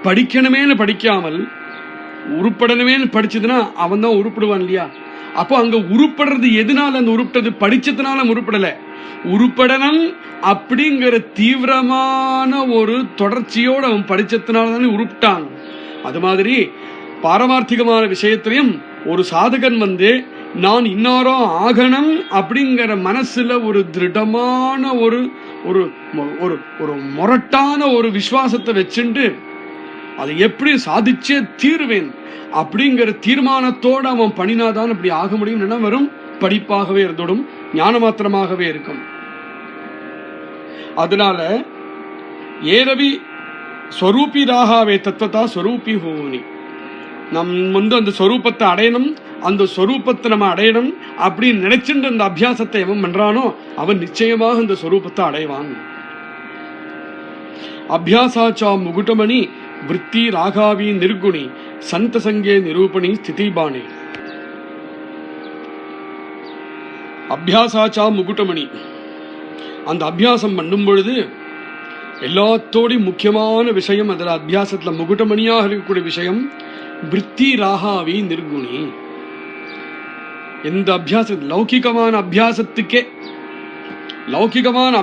படிக்கணுமேன்னு படிக்காமல் உருப்படணுமேன்னு படிச்சதுன்னா அவன் தான் உருப்பிடுவான் இல்லையா. அப்போ அங்க உருப்படுறது எதனால? அந்த உருப்பட்டது படிச்சதுனால உருப்படல, உருப்படணும் அப்படிங்கிற தீவிரமான ஒரு தொடர்ச்சியோடு அவன் படிச்சதுனால தானே உருப்பிட்டான். அது மாதிரி பாரமார்த்திகமான விஷயத்திலையும் ஒரு சாதகன் நான் இன்னாரோ ஆகணும் அப்படிங்கிற மனசுல ஒரு திருடமான ஒரு ஒரு ஒரு முரட்டான ஒரு விசுவாசத்தை வச்சுட்டு அதை எப்படி சாதிச்சே தீர்வேன் அப்படிங்கிற தீர்மானத்தோடு அவன் பண்ணினாதான் அப்படி ஆக முடியும். வெறும் படிப்பாகவே இருந்தோடும், ஞான மாத்திரமாகவே இருக்கும். அதனால ஏரவி ஸ்வரூபி ராகாவே தத்துவத்தா ஸ்வரூபி ஹோனி. நம் அந்த ஸ்வரூபத்தை அடையணும், அந்த ஸ்வரூபத்தை நம்ம அடையணும் அப்படின்னு நினைச்சுட்டு அந்த அபியாசத்தை எவன் பண்றானோ அவன் நிச்சயமாக அந்த ஸ்வரூபத்தை அடைவான். அபியாசாச்சா முகுட்டமணி விருத்தி ராகாவி நிர்குணி சந்த சங்கே நிரூபணி ஸ்திதிபானே. அபியாசாச்சா முகுட்டமணி. அந்த அபியாசம் பண்ணும் பொழுது எல்லாத்தோடையும் முக்கியமான விஷயம், அதில் அபியாசத்துல முகுட்டமணியாக இருக்கக்கூடிய விஷயம் விருத்தி ராகாவி நிர்குணி. எந்த அபியாசம் லௌகிகமான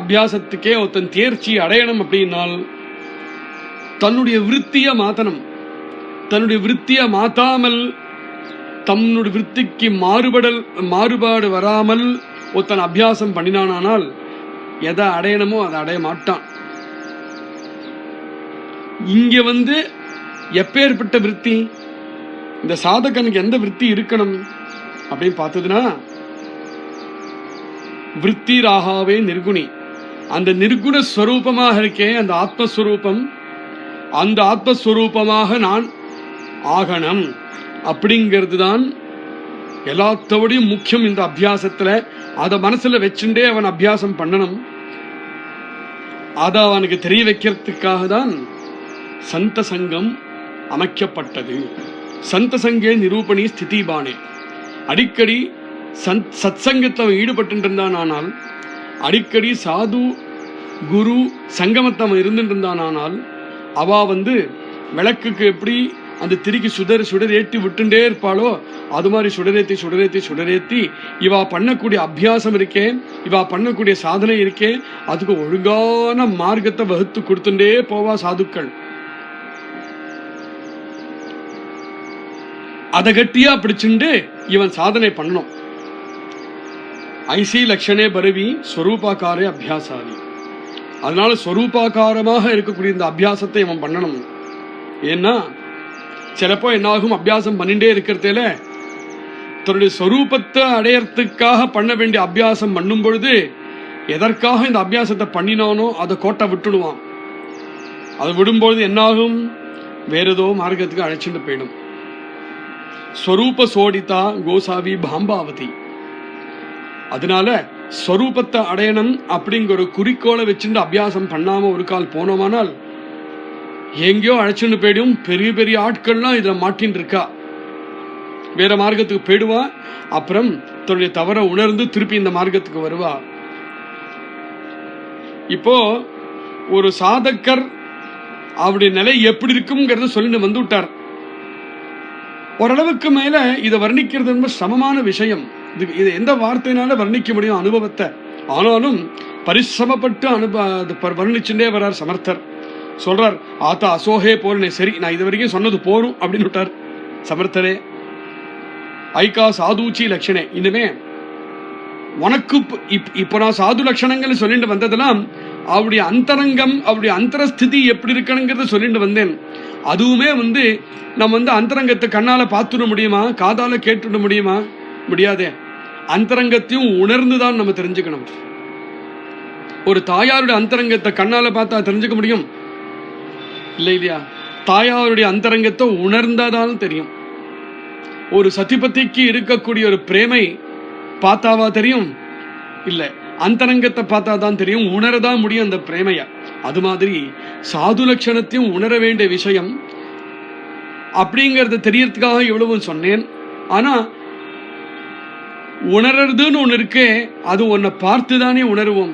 அபியாசத்துக்கே ஒருத்தன் தேர்ச்சி அடையணும் அப்படின்னால் தன்னுடைய விருத்திய மாத்தணும். தன்னுடைய விருத்திய மாத்தாமல் தன்னுடைய விருத்திக்கு மாறுபாடு வராமல் ஒருத்தன் அபியாசம் பண்ணினானால் எதை அடையணுமோ அதை அடைய மாட்டான். இங்க எப்பேற்பட்ட விருத்தி, இந்த சாதகனுக்கு எந்த விருத்தி இருக்கணும் அப்படின்னு பார்த்ததுன்னா விருத்தி ராகாவே நிர்குணி. அந்த நிர்குண ஸ்வரூபமாக இருக்கே அந்த ஆத்மஸ்வரூபம், அந்த ஆத்மஸ்வரூபமாக நான் ஆகணும் அப்படிங்கிறது தான் எல்லாத்தோடையும் முக்கியம் இந்த அபியாசத்துல. அதை மனசுல வச்சுட்டே அவன் அபியாசம் பண்ணணும். அதை அவனுக்கு தெரிய வைக்கிறதுக்காக தான் சந்த சங்கம் அமைக்கப்பட்டது. சந்த சங்கே நிரூபணி ஸ்திதிபானே. அடிக்கடி சத் சங்கத்தில் ஈடுபட்டு இருந்தான். ஆனால் அடிக்கடி சாது குரு சங்கமத்தை அவன் இருந்துட்டு இருந்தான். ஆனால் அவ விளக்குக்கு எப்படி அந்த திரிக்கு சுடர் ஏற்றி விட்டுண்டே இருப்பாளோ அது மாதிரி சுடரேத்தி இவா பண்ணக்கூடிய அபியாசம் இருக்கே, இவா பண்ணக்கூடிய சாதனை இருக்கே, அதுக்கு ஒழுங்கான மார்க்கத்தை வகுத்து கொடுத்துட்டே போவா சாதுக்கள். அதை கட்டியா பிடிச்சுண்டு இவன் சாதனை பண்ணணும். ஐசி லட்சணே பரவி ஸ்வரூபாக்காரே அபியாசாதி. அதனால ஸ்வரூபாக்காரமாக இருக்கக்கூடிய இந்த அபியாசத்தை இவன் பண்ணணும். ஏன்னா சிலப்போ என்னாகும், அபியாசம் பண்ணிட்டே இருக்கிறதுல தன்னுடைய ஸ்வரூபத்தை அடையறதுக்காக பண்ண வேண்டிய அபியாசம் பண்ணும் பொழுது எதற்காக இந்த அபியாசத்தை பண்ணினானோ அதை கோட்டை விட்டுடுவான். அதை விடும்பொழுது என்னாகும், வேற ஏதோ மார்க்கத்துக்கு அழைச்சிட்டு போயிடும். ஸ்வரூப சோடிதா கோசாவி பாம்பாவதி. அதனால ஸ்வரூபத்தை அடையணும் அப்படிங்கிற ஒரு குறிக்கோளை வச்சுட்டு அபியாசம் பண்ணாம ஒரு கால் போனோமானால் எங்கேயோ அழைச்சுட்டு போயிடும். பெரிய பெரிய ஆட்கள்லாம் இதுல மாட்டின்னு இருக்கா, வேற மார்க்கத்துக்கு போயிடுவா. அப்புறம் தன்னுடைய தவற உணர்ந்து திருப்பி இந்த மார்க்கத்துக்கு வருவா. இப்போ ஒரு சாதகர் அவருடைய நிலை எப்படி இருக்குங்கிறத சொல்லிட்டு வந்து விட்டார். ஓரளவுக்கு மேல இதை வர்ணிக்கிறது ரொம்ப சமமான விஷயம். இது எந்த வார்த்தையினால வர்ணிக்க முடியும் அனுபவத்தை. ஆனாலும் பரிசிரமப்பட்டு வர்ணிச்சுட்டே வர்றார் சமர்த்தர். சொல்றார், ஆத்தா அசோகே போறனே, சரி நான் இது வரைக்கும் சொன்னது போரும் அப்படின்னு விட்டார் சமர்த்தரே. ஐகா சாதுச்சி லட்சணே, இனிமே உனக்கு இப்ப நான் சாது லட்சணங்கள் சொல்லிட்டு வந்ததெல்லாம் அவருடைய அந்தரங்கம், அவருடைய அந்தரஸ்திதி எப்படி இருக்கணுங்கிறத சொல்லிட்டு வந்தேன். அதுவுமே நம்ம அந்தரங்கத்தை கண்ணால பார்த்துட முடியுமா, காதால கேட்டுட முடியுமா? முடியாதே. அந்தரங்கத்தையும் உணர்ந்துதான் நம்ம தெரிஞ்சுக்கணும். ஒரு தாயாருடைய அந்தரங்கத்தை கண்ணால பார்த்தா தெரிஞ்சுக்க முடியும் இல்லை இல்லையா? தாயாருடைய அந்தரங்கத்தை உணர்ந்தாதான் தெரியும். ஒரு சதிபதிக்கு இருக்கக்கூடிய ஒரு பிரேமை பார்த்தாவா தெரியும்? இல்ல, அந்தரங்கத்தை பார்த்தாதான் தெரியும், உணரதான் முடியும் அந்த பிரேமைய. அது மாதிரி சாது லட்சணத்தையும் உணர வேண்டிய விஷயம் அப்படிங்கறத தெரியறதுக்காக இவ்வளவு சொன்னேன். ஆனா உணர்றதுன்னு ஒண்ணு இருக்கே, அது ஒன்ன பார்த்துதானே உணர்வோம்.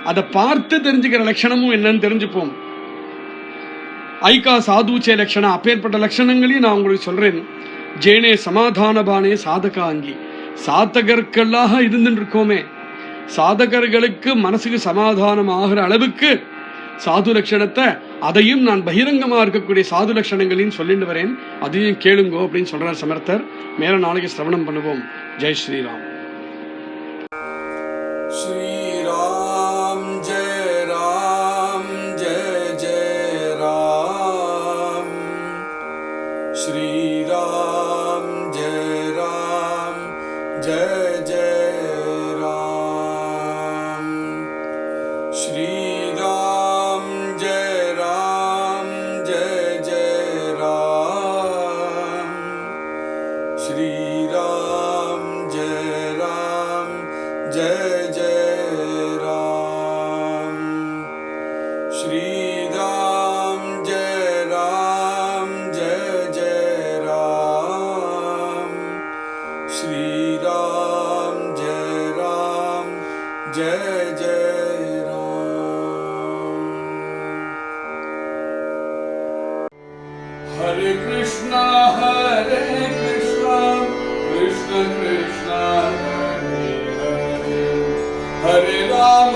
அதை பார்த்து தெரிஞ்சுக்கிற லட்சணமும் என்னன்னு தெரிஞ்சுப்போம். ஐகா சாதுச்சே லட்சணம், அப்பேற்பட்ட லட்சணங்களையும் நான் உங்களுக்கு சொல்றேன். ஜேனே சமாதானபானே சாதகாங்கி, சாதகர்களாக இருந்துட்டு இருக்கோமே, சாதகர்களுக்கு மனசுக்கு சமாதானம் ஆகிற அளவுக்கு சாது லட்சணத்தை, அதையும் நான் பகிரங்கமா இருக்கக்கூடிய சாது லட்சணங்களையும் சொல்லிட்டு வரேன், அதையும் கேளுங்கோ அப்படின்னு சொல்றார் சமர்த்தர். மேல நாளைக்கு சிரவணம் பண்ணுவோம். ஜெய் ஸ்ரீராம். ஸ்ரீராம் ஜெய ராம் ஜெய ஜெய ராம். ஸ்ரீராம் ஜெய ராம் ஜெய ஜெய ராம். ஸ்ரீராம் ஜெய ராம் ஜெய ஜெய ராம். ஸ்ரீராம் ஜெய ராம் ஜெய ஜெய ராம். ஸ்ரீராம் ஜெய ராம் ஜெய ஜெய ராம். ஸ்ரீராம் ஜெய ராம் ஜெய ஜெய ராம். ஹரே கிருஷ்ணா ஹரே கிருஷ்ணா கிருஷ்ண கிருஷ்ணா ஹரே ஹரே, ஹரே ராம